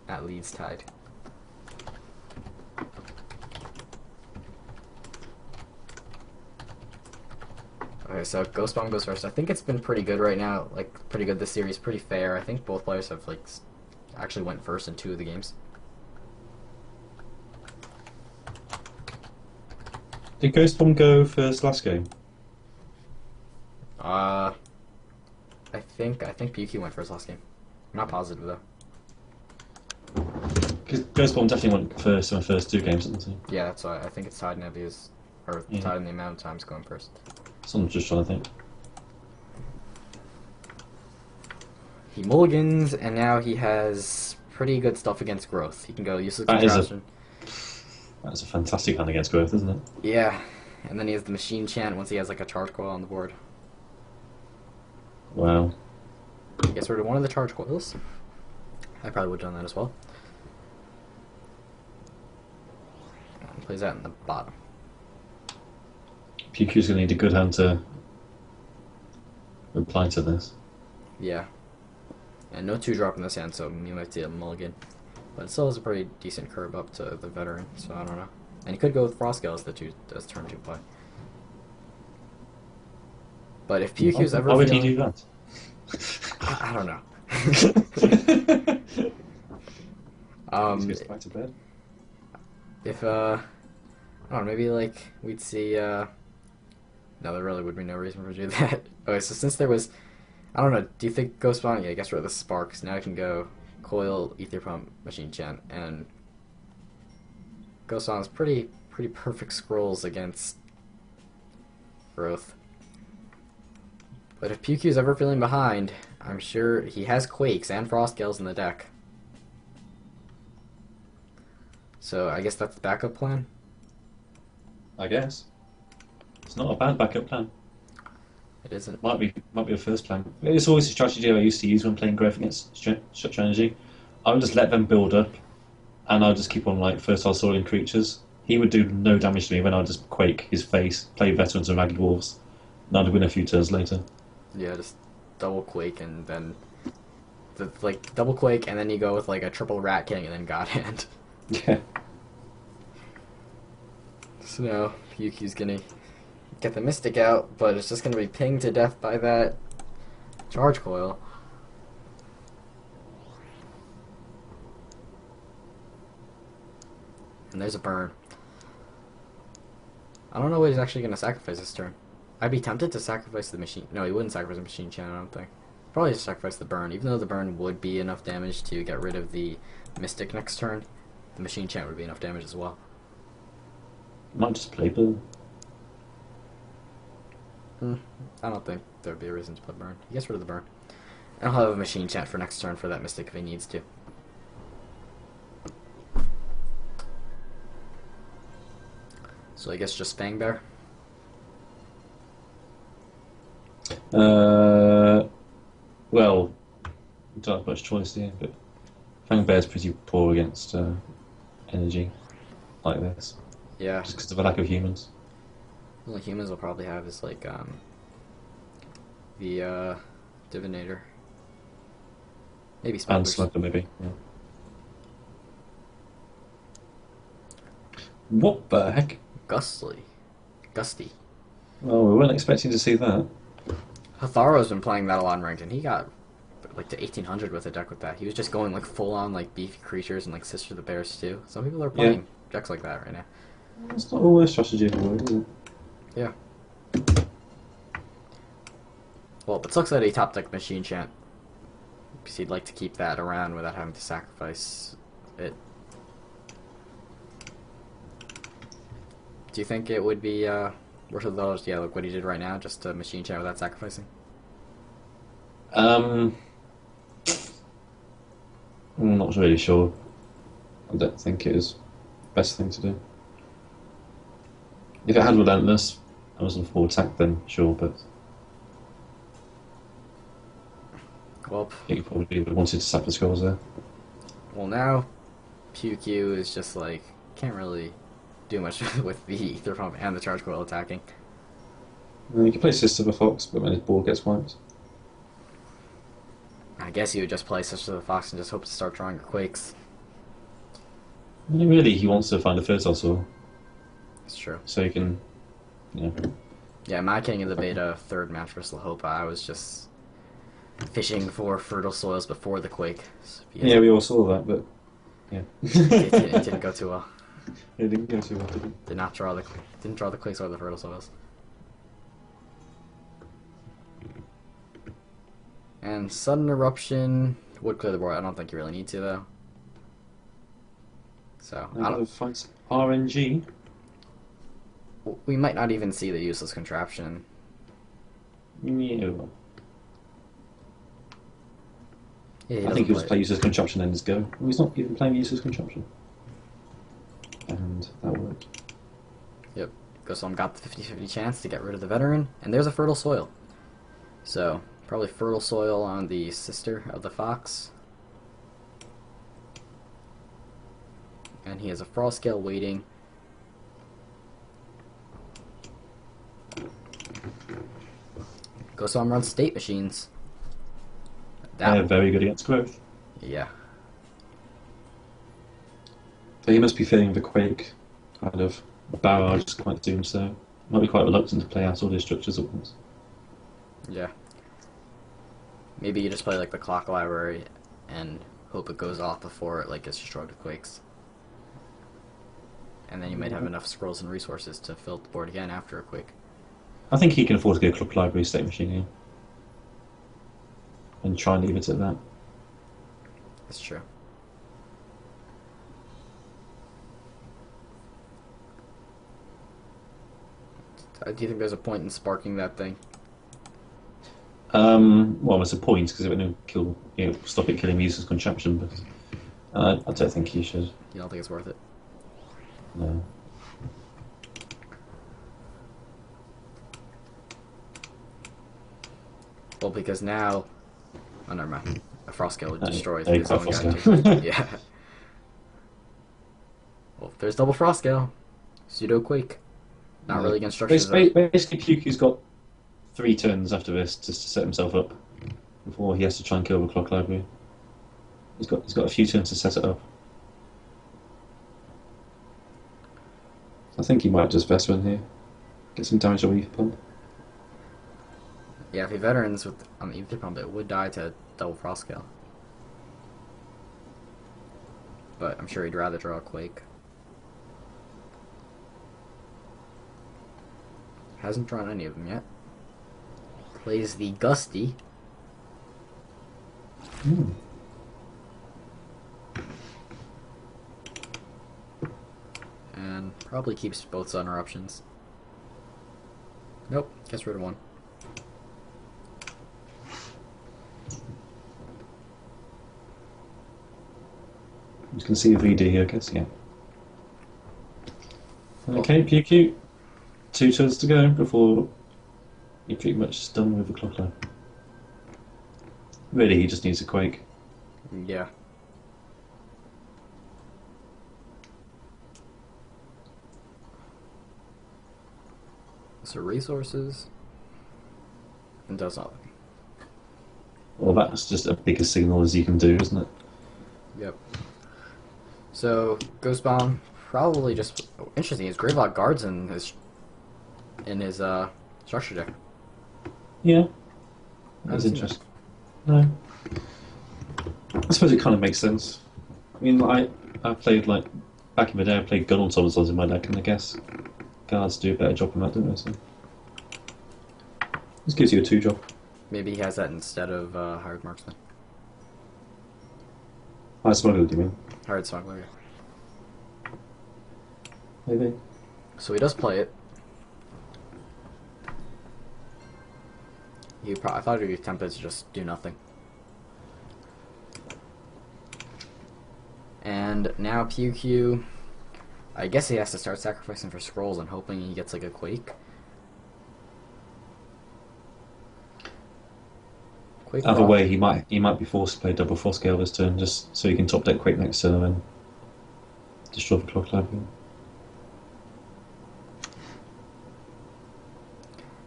That leads tied. Okay, so GhostBomb goes first. I think it's been pretty good right now. Like, pretty good this series, pretty fair. I think both players have, like, actually went first in 2 of the games. Did GhostBomb go first last game? Uh, I think PewQ went first last game. I'm not positive, though. Because GhostBomb definitely went first in the first 2 games, didn't he? Yeah, that's why I think it's tied in Nebula's, or Yeah. tied in the amount of times going first. So I'm just trying to think. He mulligans, and now he has pretty good stuff against growth. He can go useless That is contraption. That's a fantastic hand against growth, isn't it? Yeah, and then he has the machine chant once he has like a charge coil on the board. Wow. He gets rid of one of the charge coils. I probably would have done that as well. And plays that in the bottom. PewQ's going to need a good hand to reply to this. Yeah. And no 2-drop in this hand, so you might see a mulligan. But it still has a pretty decent curve up to the veteran, so I don't know. And he could go with Frost Gale as turn 2 play. But if PewQ's ever Why would he feeling... do that? I don't know. He goes back to bed. If, I don't know, maybe, like, we'd see, no, there really would be no reason for do that. Okay, so since there was, I don't know, do you think GhostBomb, yeah, I guess rid of the Sparks, now I can go Coil, Ether Pump, Machine Chant, and GhostBomb's pretty perfect scrolls against growth. But if PewQ's ever feeling behind, I'm sure he has Quakes and Frost Gales in the deck. So I guess that's the backup plan. I guess. It's not a bad backup plan. It isn't. Might be a first plan. It's always a strategy I used to use when playing growth against structure energy. I would just let them build up, and I'd just keep on like fertile soiling creatures. He would do no damage to me when I'd just quake his face, play veterans and ragged wolves, and I'd win a few turns later. Yeah, just double Quake and then like double Quake and then you go with like a triple Rat King and then God Hand. Yeah. So now PewQ's gonna get the Mystic out, but it's just gonna be pinged to death by that Charge Coil. And there's a burn. I don't know what he's actually gonna sacrifice this turn. I'd be tempted to sacrifice the machine. No, he wouldn't sacrifice the machine channel, I don't think. Probably just sacrifice the burn. Even though the burn would be enough damage to get rid of the Mystic next turn, the machine chant would be enough damage as well. Might just play burn. I don't think there'd be a reason to play burn. He gets rid of the burn. And I'll have a machine chant for next turn for that Mystic if he needs to. So I guess just Fang Bear. Well, you don't have much choice here, but Fang Bear's pretty poor against energy like this, Yeah. just because of the lack of humans. The only humans will probably have is like the Divinator. Maybe And Smugglers. Slugger, maybe. Yeah. What the heck? Gusty. Oh, we weren't expecting to see that. Hatharo's been playing that a lot in ranked, and he got like to 1800 with a deck with that. He was just going like full on like beefy creatures and like Sister of the Bears too. Some people are playing decks like that right now. It's not always strategy in the world, is it? Yeah. Well, it sucks that he top deck Machine Chant because he'd like to keep that around without having to sacrifice it. Do you think it would be worth of those? Yeah, like what he did right now, just to Machine Chant without sacrificing. I'm not really sure. I don't think it is the best thing to do. If it had Relentless, I was on full attack, then sure, but Well, he probably would have wanted to sack the scrolls there. well now, PewQ is just like can't really do much with the Ether Pump and the Charge Coil attacking. You can play Sister of a Fox, but when his board gets wiped. I guess you would just play Sister of the Fox and just hope to start drawing your Quakes. Really, he wants to find a fertile soil, It's true. so he can, Yeah, my king of the beta third match versus Lahopa, I was just fishing for fertile soils before the quake because Yeah, we all saw that, but yeah. it didn't go too well. It didn't go too well, did it? Didn't draw the quakes or the fertile soils. And sudden eruption would clear the board. I don't think you really need to though. So Now gotta find some RNG. we might not even see the useless contraption. Yeah. Yeah, I think he'll just play useless contraption and just go. Well, he's not even playing useless contraption. And that worked. Yep. GhostBomb got the 50-50 chance to get rid of the veteran, and there's a fertile soil. So probably fertile soil on the sister of the fox. And he has a frost scale waiting. GhostBomb runs state machines. They're very good against growth. Yeah. So he must be feeling the quake kind of barrage quite soon, so might be quite reluctant to play out all his structures at once. Yeah. Maybe you just play like the clock library and hope it goes off before it like gets destroyed with quakes. And then you might have enough scrolls and resources to fill the board again after a quake. I think he can afford to go clock library state machine here. And try and leave it at that. That's true. Do you think there's a point in sparking that thing? Well, it's a point because it would kill, stop it killing useless contraption. But I don't think he should. You don't think it's worth it? No. Well, because now... Oh, never mind. A frost scale destroys There you his go, own frost guy, scale. too. Yeah. Well, there's double frost scale. Pseudo quake. Not really against structures. Basically, PewQ's got 3 turns after this just to set himself up before he has to try and kill the clock library. He's got a few turns to set it up. I think he might just veteran here. Get some damage on Ether Pump. Yeah, if he veterans with Ether Pump, it would die to double frost scale. But I'm sure he'd rather draw a quake. Hasn't drawn any of them yet. Plays the Gusty. And probably keeps both sudden eruptions. Nope, gets rid of one. You can see a VD here, I guess, yeah. Okay, PewQ. 2 turns to go before you're pretty much done with the clock line. Really, he just needs a quake. Yeah. So resources and does nothing. Well, that's just a big a signal as you can do, isn't it? Yep. So GhostBomb probably just interesting. His Gravelot guards in his structure deck. Yeah, that's interesting. No, I suppose it kind of makes sense. I mean, I played like back in the day. I played gun automatons in my deck, and I guess guards do a better job than that, don't they? So this gives you a 2 drop. Maybe he has that instead of Hired Marksman. Hired Smuggler, do you mean? Hired Smuggler. Yeah. Maybe. So he does play it. I thought he'd be tempted to just do nothing. And now PewQ, I guess he has to start sacrificing for scrolls and hoping he gets like a quake. Either way, he might be forced to play double frost scale this turn just so he can top deck quake next turn and destroy the clock library.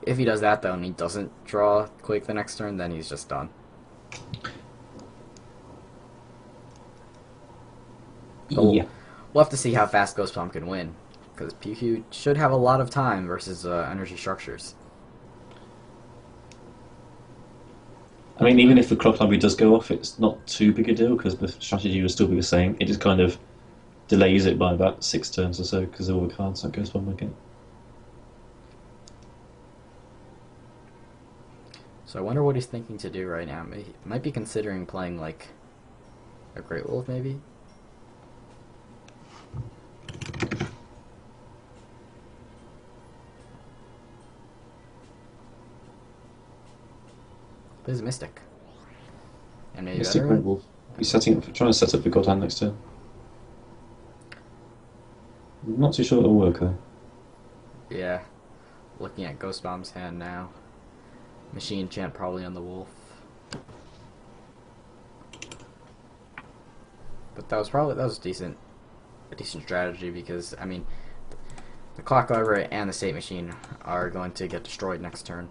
If he does that though and he doesn't draw quake the next turn, then he's just done. Yeah. We'll have to see how fast GhostBomb can win, because PewQ should have a lot of time versus energy structures. I mean, even if the clock library does go off, it's not too big a deal because the strategy will still be the same. It just kind of delays it by about 6 turns or so because all the cards that goes one again. So I wonder what he's thinking to do right now. He might be considering playing like a Great Wolf, maybe. Plays a Mystic. And maybe Mystic Veteran? Red Wolf. He's trying to set up the God Hand next turn. I'm not too sure it'll work though. Yeah. Looking at GhostBomb's hand now. Machine Chant probably on the Wolf. But that was decent. A decent strategy because, I mean, the Clock Library and the State Machine are going to get destroyed next turn.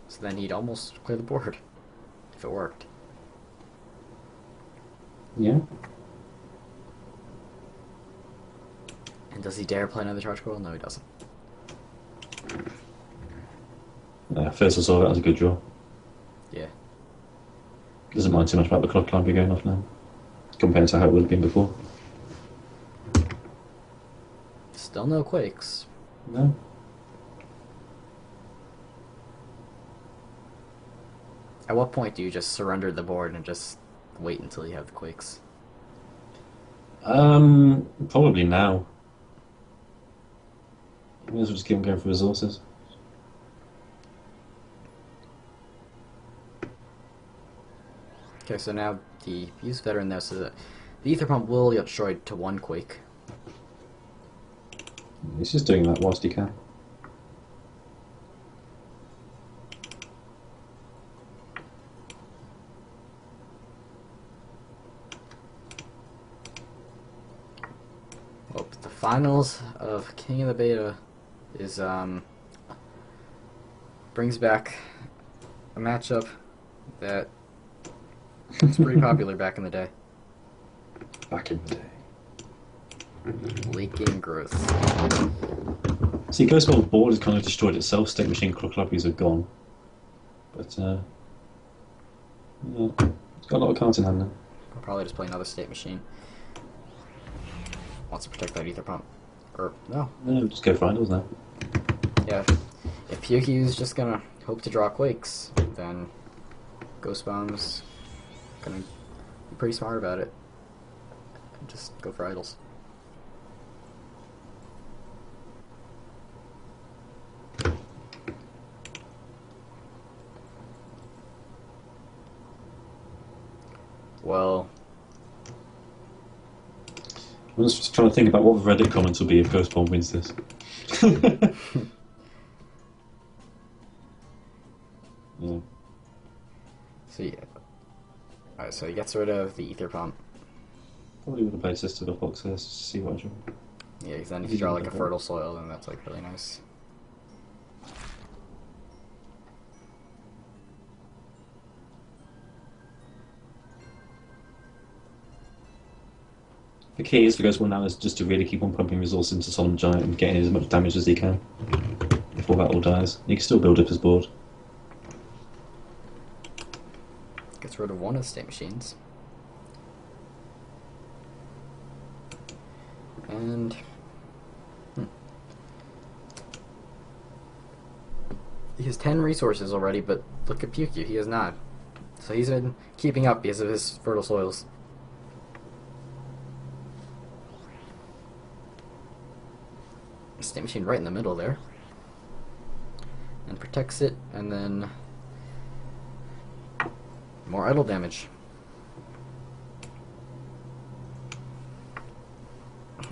So then he'd almost clear the board if it worked. Yeah. And does he dare play another charge coil? No, he doesn't. First I saw that as a good draw. Yeah. Doesn't mind too much about the clock library going off now, compared to how it would have been before. Still no Quakes. No. At what point do you just surrender the board and just wait until you have the Quakes? Probably now. May as well just keep on going for resources. Okay, so now the use Veteran there so that the Ether Pump will get destroyed to 1 Quake. He's just doing that whilst he can. Well, the finals of King of the Beta is brings back a matchup that was pretty popular back in the day. Back in the day. Leaking growth. See, GhostBomb's board has kind of destroyed itself. State Machine clock libraries are gone. But, yeah, it's got a lot of cards in hand now. I'll probably just play another State Machine. Wants to protect that Ether Pump. Or, no. No, just go finals now. Yeah. If PewQ's just gonna hope to draw Quakes, then GhostBomb's gonna be pretty smart about it. Just go for idols. Well, I'm just trying to think about what the Reddit comments will be if GhostBomb wins this. Yeah. so yeah. Alright, so he gets rid of the Ether Pump. Probably would have played Sister of the Fox first to see what I draw. Yeah, because then if you draw like a Fertile Soil, then that's like really nice. The key is for GhostBomb now is just to really keep on pumping resources into Solemn Giant and getting as much damage as he can before that all dies. He can still build up his board. Gets rid of one of the State Machines. And he has 10 resources already, but look at PewQ, he has not. So he's been keeping up because of his Fertile Soils. State Machine right in the middle there. And protects it, and then more idle damage.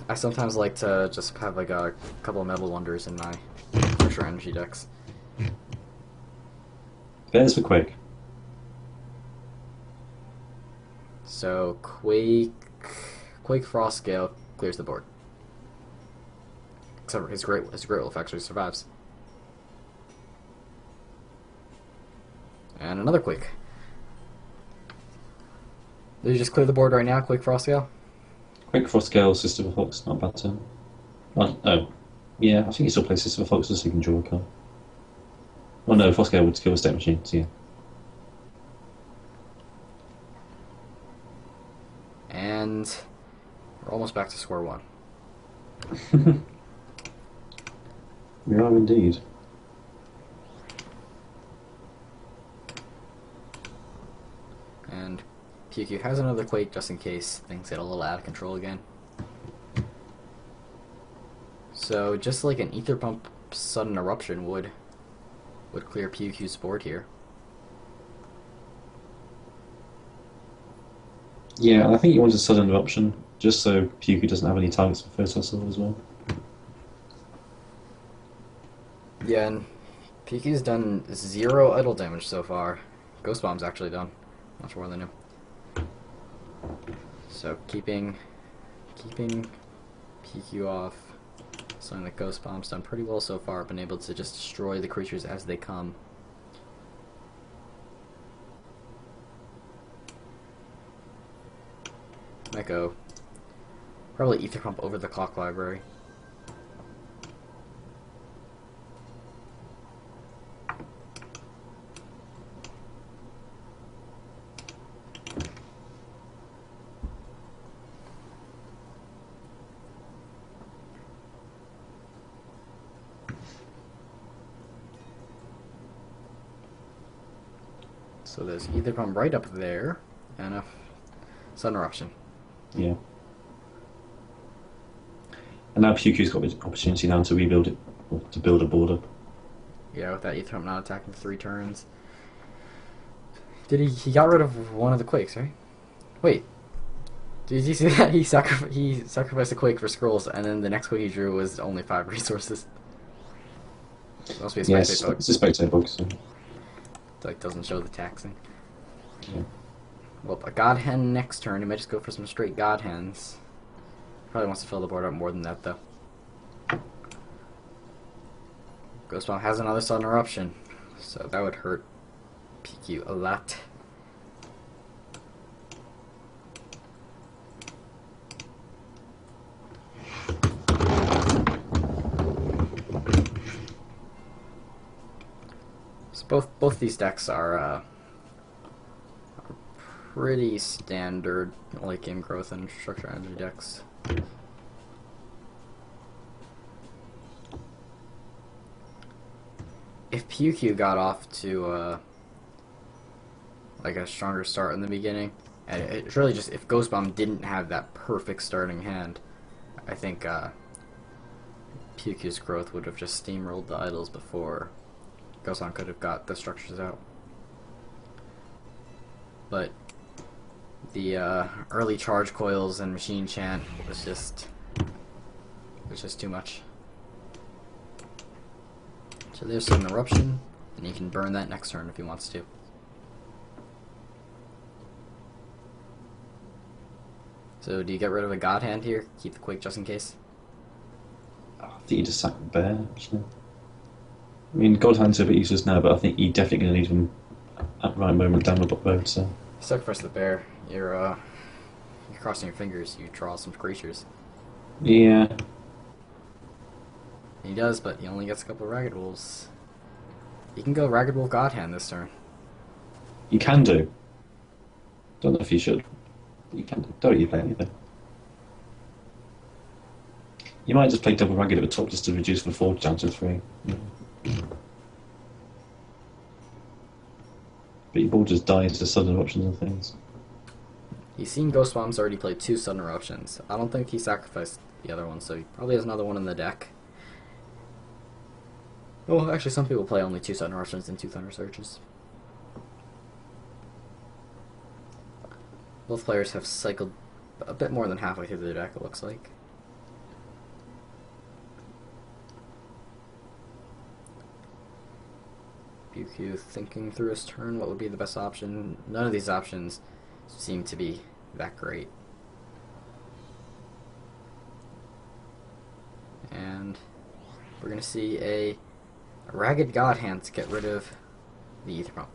I sometimes like to just have like a couple of Metal Wonders in my pressure energy decks. There's the Quake. So Quake Frost Gale clears the board. Except for his Great Wolf actually survives. And another Quake. Did you just clear the board right now, Quake Frost Gale? Quake Frost Gale, Sister of the Fox, not a bad turn. Oh, yeah, I think he still plays Sister of the Fox so he can draw a card. Oh no, Frost Gale would kill a State Machine, so yeah. and we're almost back to square one. We are indeed. And PewQ has another quake just in case things get a little out of control again. So just like an ether pump sudden eruption would clear PewQ's board here. Yeah, and I think he wants a sudden eruption, just so PewQ doesn't have any targets for first hustle as well. Yeah, and PewQ's done 0 idle damage so far. GhostBomb's actually done much more than him. So keeping PewQ off. Something that GhostBomb's done pretty well so far, been able to just destroy the creatures as they come. Might go probably ether pump over the clock library. So there's ether pump right up there, and a sudden eruption. Yeah. And now PewQ's got the opportunity now to rebuild it, or to build a border. Yeah, with that ether pump not attacking for 3 turns. Did he got rid of one of the quakes, right? Wait. Did you see that? He sacrificed a quake for scrolls, and then the next quake he drew was only 5 resources. It must be a spectate bug. It's a spectate bug, so... It like doesn't show the taxing. Yeah. Well, a god hen next turn. He might just go for some straight god hens. Probably wants to fill the board up more than that, though. GhostBomb has another sudden eruption, so that would hurt PewQ a lot. So both these decks are pretty standard late game growth and structure energy decks. If PewQ got off to like a stronger start in the beginning, and it's really just if GhostBomb didn't have that perfect starting hand, I think PewQ's growth would have just steamrolled the idols before GhostBomb could have got the structures out. But the early charge coils and machine chant was just too much. So there's an eruption, and he can burn that next turn if he wants to. So do you get rid of a god hand here? Keep the quake just in case? I think you just sack the bear, actually. I mean, God Hand's a bit useless now, but I think you're definitely going to need them at the right moment down the road, so... Sacrifice the bear. You're crossing your fingers, you draw some creatures. Yeah. He does, but he only gets a couple of Ragged Wolves. You can go Ragged Wolf God Hand this turn. You can do. Don't know if you should. But you can do. Don't you play anything. You might just play double Ragged at the top just to reduce the forge down to 3. But your board just dies to sudden eruptions and things. He's seen GhostBomb's already played 2 sudden eruptions. I don't think he sacrificed the other one, so he probably has another one in the deck. Well, actually, some people play only 2 sudden eruptions and 2 thunder surges. Both players have cycled a bit more than halfway through the deck, it looks like. PewQ thinking through his turn, what would be the best option? None of these options seem to be that great. And we're going to see a Ragged God Hand to get rid of the Ether Pump.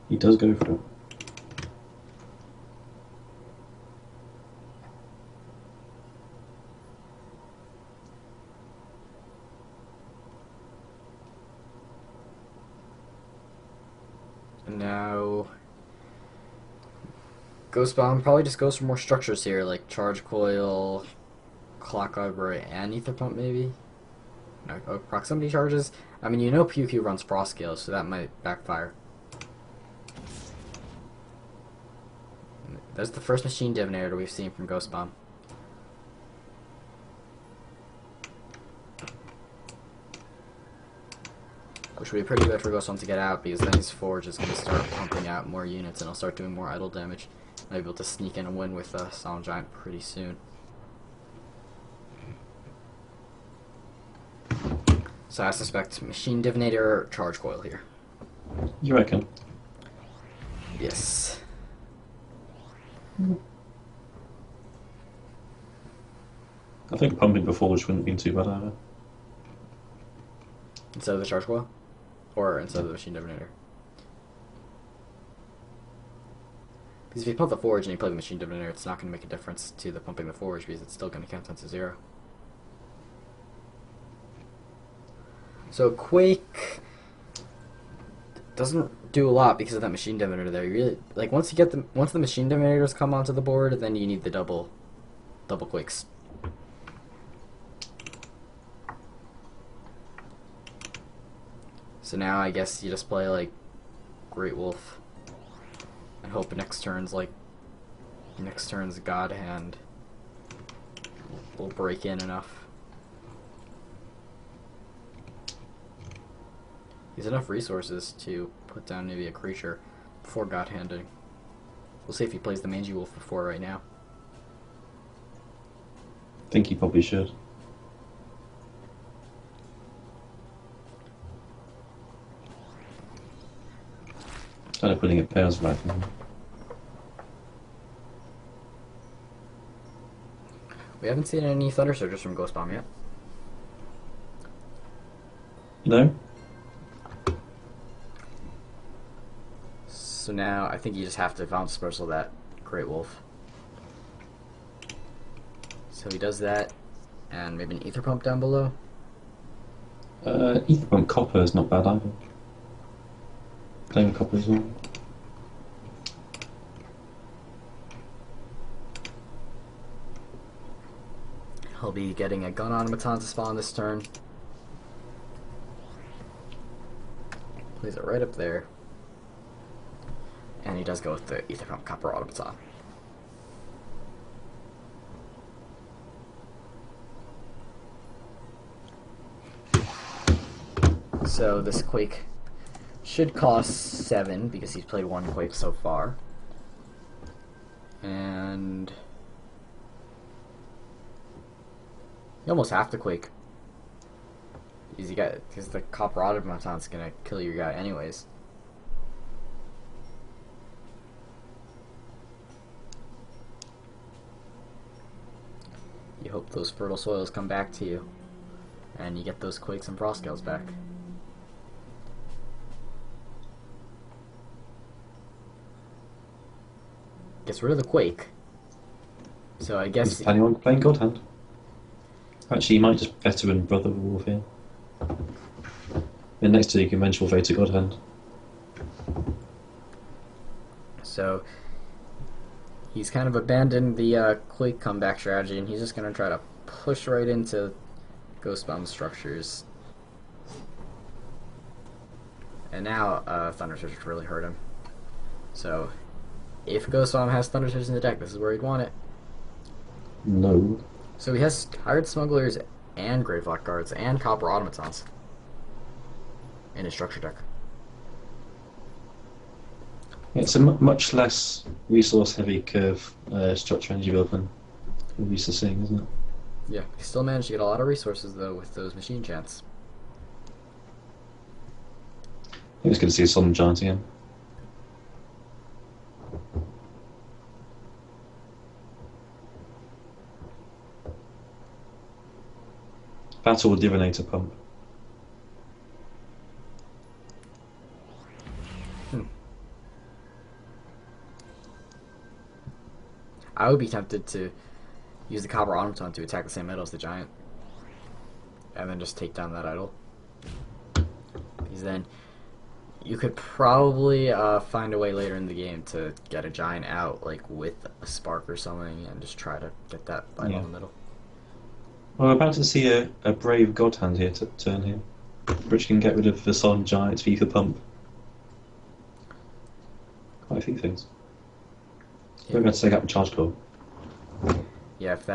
He does go for it. And now Ghost Bomb probably just goes for more structures here, like Charge Coil, Clock Library, and Ether Pump, maybe? No, proximity charges. I mean, you know PewQ runs Frost Scale, so that might backfire. That's the first Machine Divinator we've seen from Ghost Bomb. Which would be pretty good for Ghost Bomb to get out, because then his Forge is going to start pumping out more units, and he'll start doing more idle damage. I'll be able to sneak in and win with Solemn Giant pretty soon. So I suspect Machine Divinator or Charge Coil here. You reckon? Yes. I think pumping before which wouldn't be too bad either. Instead of the Charge Coil? Or instead of the Machine Divinator? Because if you pump the Forge and you play the Machine Divinator, it's not going to make a difference to the pumping the Forge, because it's still going to count down to 0. So Quake doesn't do a lot because of that Machine Divinator there. You really, like, once the Machine Divinators come onto the board, then you need the double Quakes. So now I guess you just play like Great Wolf and hope next turn's God Hand will break in enough. He's enough resources to put down maybe a creature before God Handing. We'll see if he plays the Mangy Wolf before right now. I think he probably should. Kind of putting it pairs right now. We haven't seen any Thunder Surges from Ghost Bomb yet. No? So now I think you just have to Bounce Dispersal that Great Wolf. So he does that, and maybe an Ether Pump down below. Ether Pump Copper is not bad either. Playing a Copper as well. He'll be getting a Gun Automaton to spawn this turn. Plays it right up there. And he does go with the Ether Pump Copper Automaton. So this Quake should cost 7 because he's played 1 Quake so far. And you almost have to Quake. Because the Copper Automaton's gonna kill your guy anyways. You hope those fertile soils come back to you, and you get those Quakes and Frost Scales back. Gets rid of the Quake. So I guess... Is planning on playing God Hand? Actually, you might just veteran Brother Wolf here. Then next to you can Vengeful Fate to God Hand. So he's kind of abandoned the Quake comeback strategy, and he's just going to try to push right into Ghost Bomb structures. And now Thunder Surge really hurt him. So if Ghost Bomb has Thunder Surge in the deck, this is where he'd want it. No. So he has Hired Smugglers and Gravelock Guards and Copper Automatons in his structure deck. It's a much less resource-heavy curve structure energy build than we're used to seeing, isn't it? Yeah, he still managed to get a lot of resources though with those machine chants. I was going to see a Solemn Giant again. Battle with Divinator Pump. I would be tempted to use the Copper Automaton to attack the same idol as the Giant. And then just take down that idol. Because then You could probably find a way later in the game to get a giant out, like with a spark or something, and just try to get that vital Yeah. in the middle. Well, we're about to see a brave god hand here to turn here, which can get rid of the Solid Giants, Ether Pump. Quite a few things. Yeah, We're going to take out the Charge Claw. yeah. If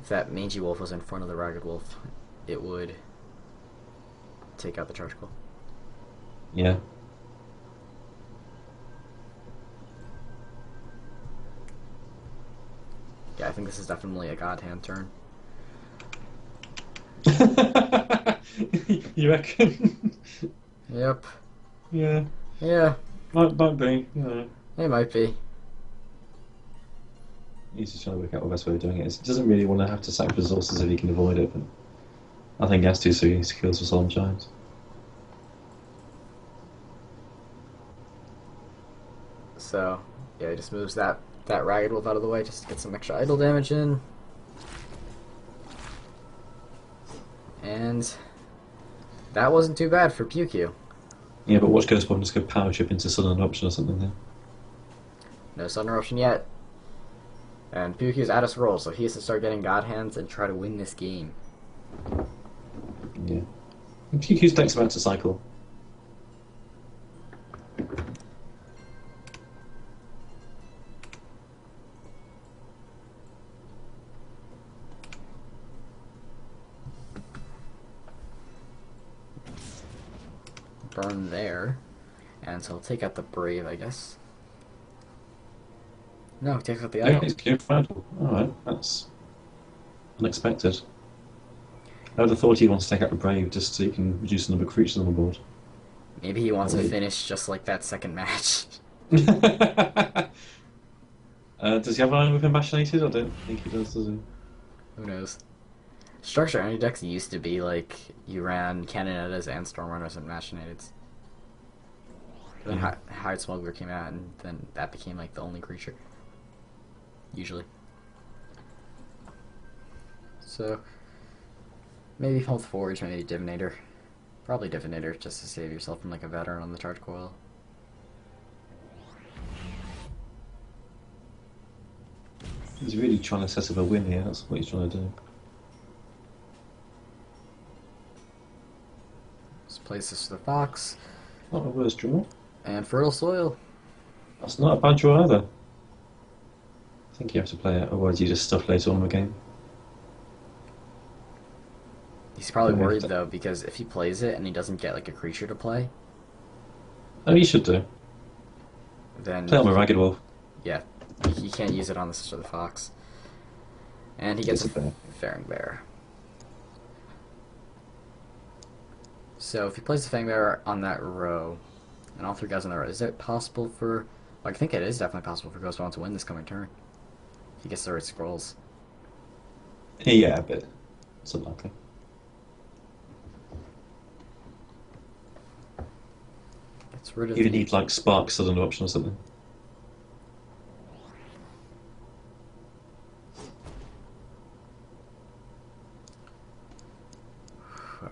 that mangy wolf was in front of the ragged wolf, it would take out the charge claw. Yeah. Yeah, I think this is definitely a god hand turn. You reckon? Yep. Yeah. Yeah, Might be. Yeah. it might be. He's just trying to work out the best way of doing it. He doesn't really want to have to sacrifice resources if he can avoid it, but I think he has to, so he kills the Solemn Giants. So, yeah, he just moves that ragged wolf out of the way just to get some extra idle damage in. And that wasn't too bad for PewQ. Yeah, but watch GhostBomb just go power chip into Sudden Eruption or something there. No sudden eruption yet. And PewQ's at his roll, so he has to start getting god hands and try to win this game. Yeah. PewQ's deck's about to cycle. Burn there. And so he'll take out the brave, I guess. No, he takes out the Yeah, idol. he's incredible. Alright, that's unexpected. I would have thought he'd want to take out the Brave just so he can reduce the number of creatures on the board. Maybe he wants to Probably. finish just like that second match. Does he have Iron Within Machinated? I don't think he does he? Who knows? Structure Energy decks used to be like you ran Canonettas and Stormrunners and Machinateds. Then Hide Smuggler came out, and then that became like the only creature. Usually. So, maybe Health Forge, maybe Divinator. Probably Divinator, just to save yourself from like a veteran on the charge coil. He's really trying to set up a win here, that's what he's trying to do. Let's place this to the Fox. Not a worse draw. And Fertile Soil. That's not a bad draw either. I think you have to play it, otherwise you just stuff later on in the game. He's probably Yeah, worried that- though, because if he plays it and he doesn't get like a creature to play, Oh, you should do. then Play on with Ragged Wolf. yeah, he can't use it on the Sister of the Fox. And he gets It's a a bear. Faring Bear. So if he plays the Fang Bear on that row, and all three guys on the row, is it possible for... Well, I think it is definitely possible for GhostBomb to win this coming turn. If he gets the right scrolls. Yeah, but it's unlikely. Gets rid of You'd the... need like Spark Sudden Eruption or something.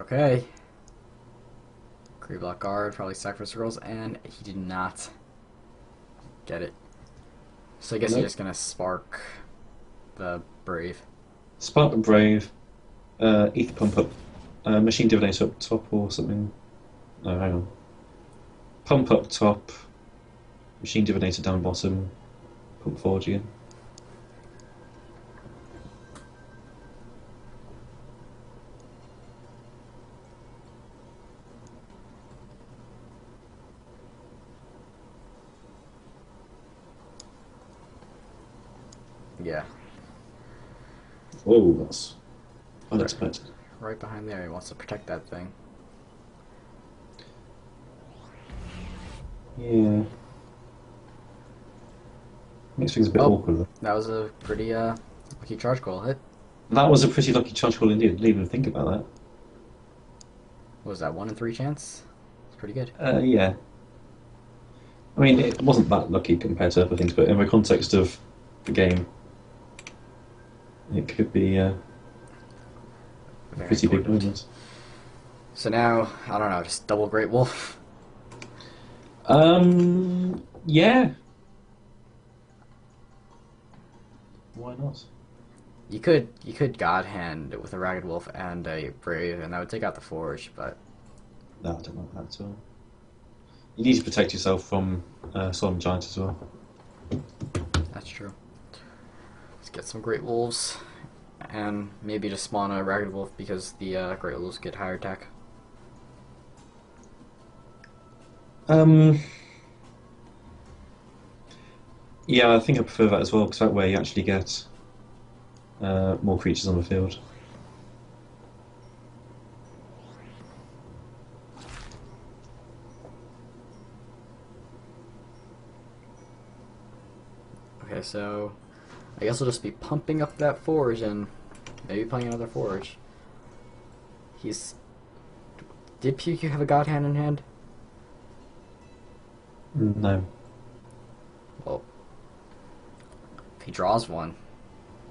Okay. Creep Block Guard, probably sacrifice scrolls, and he did not get it. So I guess Nope. he's just gonna spark the Brave. Spark the Brave, Ether Pump up, Machine Divinator up top or something. No, hang on. Pump up top, Machine Divinator down bottom, Pump Forge again. Yeah. Whoa, that's unexpected. Right behind there, he wants to protect that thing. Yeah. Makes things a bit Oh. awkward though. That was a pretty lucky charge coil hit. That was a pretty lucky charge call indeed. Didn't even think about that. What was that, 1 in 3 chance? It's pretty good. Yeah. I mean, it wasn't that lucky compared to other things, but in the context of the game, it could be Very pretty big important. moments. So now, I don't know, just double Great Wolf. Yeah. Why not? You could God Hand with a Ragged Wolf and a Brave, and that would take out the Forge, but No, I don't like that at all. You need to protect yourself from Solemn Giant as well. that's true. Let's get some Great Wolves, and maybe just spawn a Ragged Wolf because the Great Wolves get higher attack. Um, yeah, I think I prefer that as well because that way you actually get more creatures on the field. Okay, so I guess I'll just be pumping up that Forge and maybe playing another Forge. He's... Did PewQ have a God Hand in hand? No. Well, if he draws one,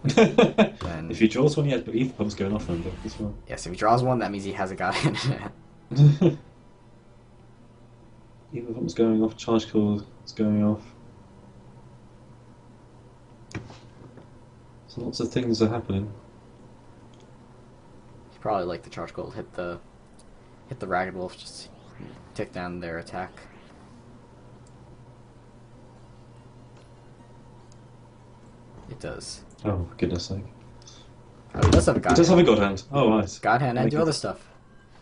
then... If he draws one, he has Ether Pump's going off on as well. Yes, if he draws one, that means he has a God Hand in hand. Ether Pump's going off, Charge Core is going off. So lots of things are happening. He probably like the Charge Gold hit the Ragged Wolf, just tick down their attack. It does. Oh, for goodness sake. Oh, it does have a God It does have Hand. a God Hand. Oh, right. God Hand and Make do it- other stuff.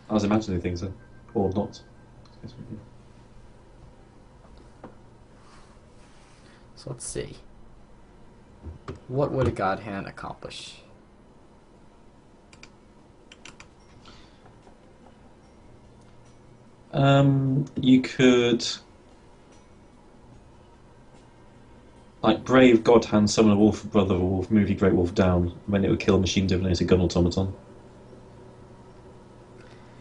I was imagining things then. Or not. So let's see. What would a God Hand accomplish? You could, like, Brave God Hand, summon a Wolf Brother or Wolf, move your Great Wolf down, when it would kill Machine Divinator Gun Automaton.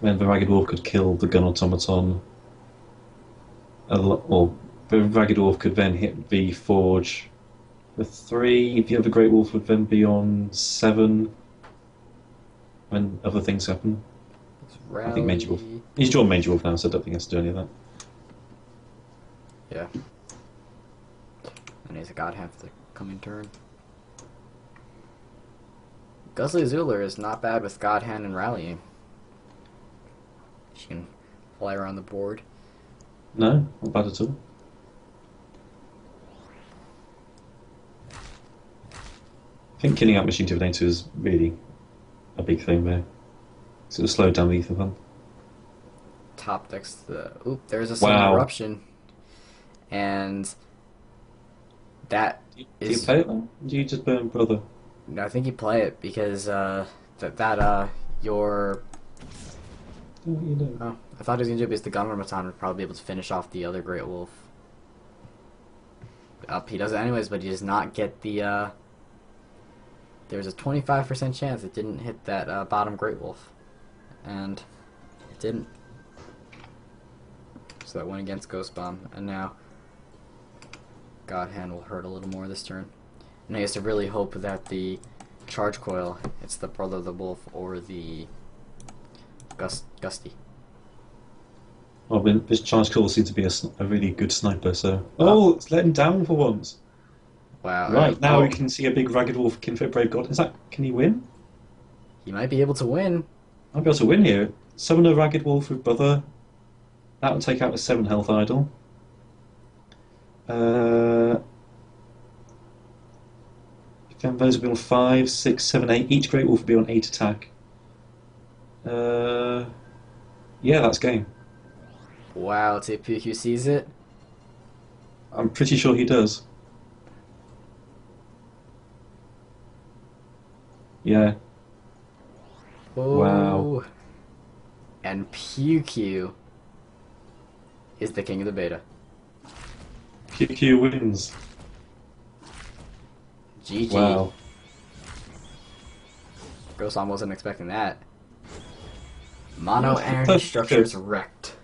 Then the Ragged Wolf could kill the Gun Automaton, or the Ragged Wolf could then hit the Forge for 3, the other Great Wolf would then be on 7, when other things happen. I think Mage Wolf. He's drawn Mage Wolf now, so I don't think he has to do any of that. Yeah. And he's a God Hand for the coming turn. Guzzly Zuler is not bad with God Hand and Rallying. She can fly around the board. No, not bad at all. I think killing out Machine Divinator is really a big thing there. So it'll slow down the Ether Pump. Top decks the... Oop, there's a Sudden Wow. Eruption. And that Do you is... play it though? Do you just burn Brother? No, I think you play it because your... Oh, you do. Oh, I thought he was going to do it because the Gunramaton would probably be able to finish off the other Great Wolf. He does it anyways, but he does not get the... There's a 25% chance it didn't hit that bottom Great Wolf. And it didn't. So that went against GhostBomb. And now God Hand will hurt a little more this turn. And he has to really hope that the Charge Coil hits the Brother of the Wolf or the Gusty. Well, this Charge Call seems to be a really good sniper, so... Oh, it's let him down for once. Wow. Right, now we can see a big Ragged Wolf Kinfit Brave God. Can he win? He might be able to win. I'll be able to win here. Summon a Ragged Wolf with Brother. That will take out a 7 health idol. Then those will be on 5, 6, 7, 8. Each Great Wolf will be on 8 attack. Yeah, that's game. Wow, let's see if PewQ sees it. I'm pretty sure he does. Yeah. Oh. Wow. And PewQ is the king of the beta. PewQ wins. GG. Wow. GhostBomb wasn't expecting that. Mono energy structures wrecked.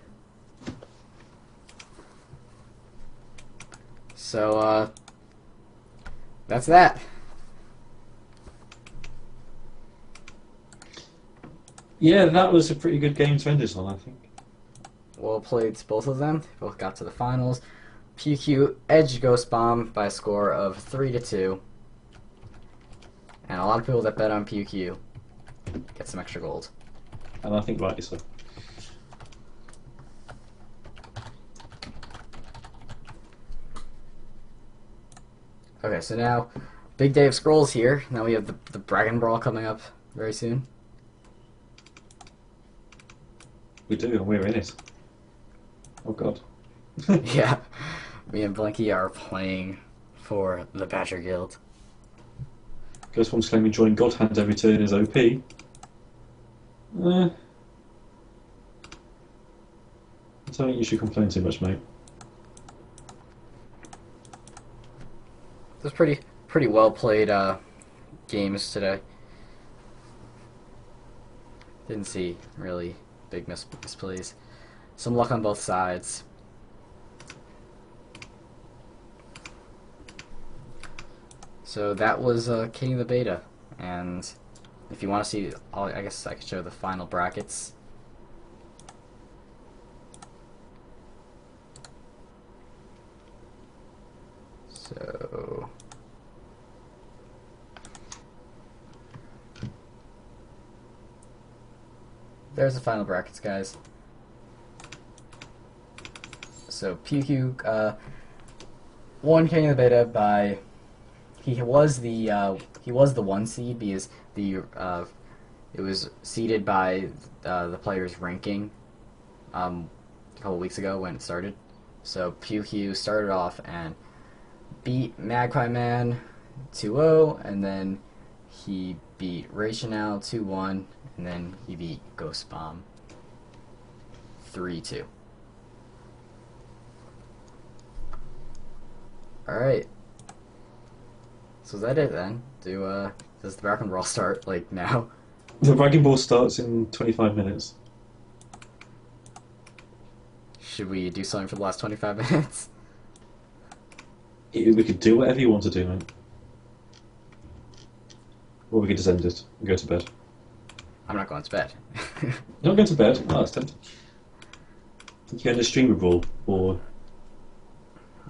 So, that's that. Yeah, that was a pretty good game to end this on, I think. Well played to both of them. They both got to the finals. PewQ edged GhostBomb by a score of 3-2. And a lot of people that bet on PewQ get some extra gold. And I think rightly so. Okay, so now, big day of scrolls here. Now we have the Dragon Brawl coming up very soon. We do, and we're in it. Oh god. Yeah, me and Blinky are playing for the Badger Guild. GhostBomb's claiming joining God Hand every turn is OP. I don't think you should complain too much, mate. There's pretty well played games today. Didn't see really big misplays. Some luck on both sides. So that was King of the Beta, and if you want to see, I guess I could show the final brackets. So there's the final brackets, guys. So PewQ won King of the Beta by he was the 1 seed because it was seeded by the player's ranking a couple weeks ago when it started. So PewQ started off and beat Magpie Man 2-0, and then he beat Rationale 2-1, and then he beat GhostBomb 3-2. Alright. So is that it then? Does the Dragon Brawl start, like, now? The Dragon Ball starts in 25 minutes. Should we do something for the last 25 minutes? We could do whatever you want to do, mate. Or we could just end it and go to bed. I'm not going to bed. You're not going to bed? Oh, that's tempting. You're going to stream a brawl, or...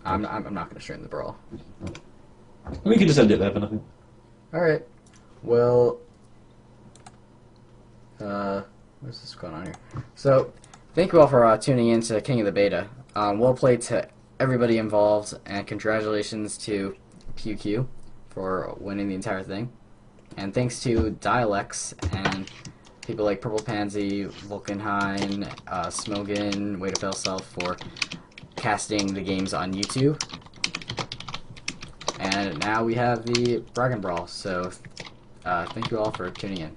I'm not going to stream the Brawl. We could just end it there, then, I think. Alright. Well... what's this going on here? So, thank you all for tuning in to King of the Beta. Well played to everybody involved, and congratulations to PewQ for winning the entire thing. And thanks to Dialects and people like Purple Pansy, Vulcanheim, Smogan, Way to Fail Self for casting the games on YouTube. And now we have the Dragon Brawl, so thank you all for tuning in.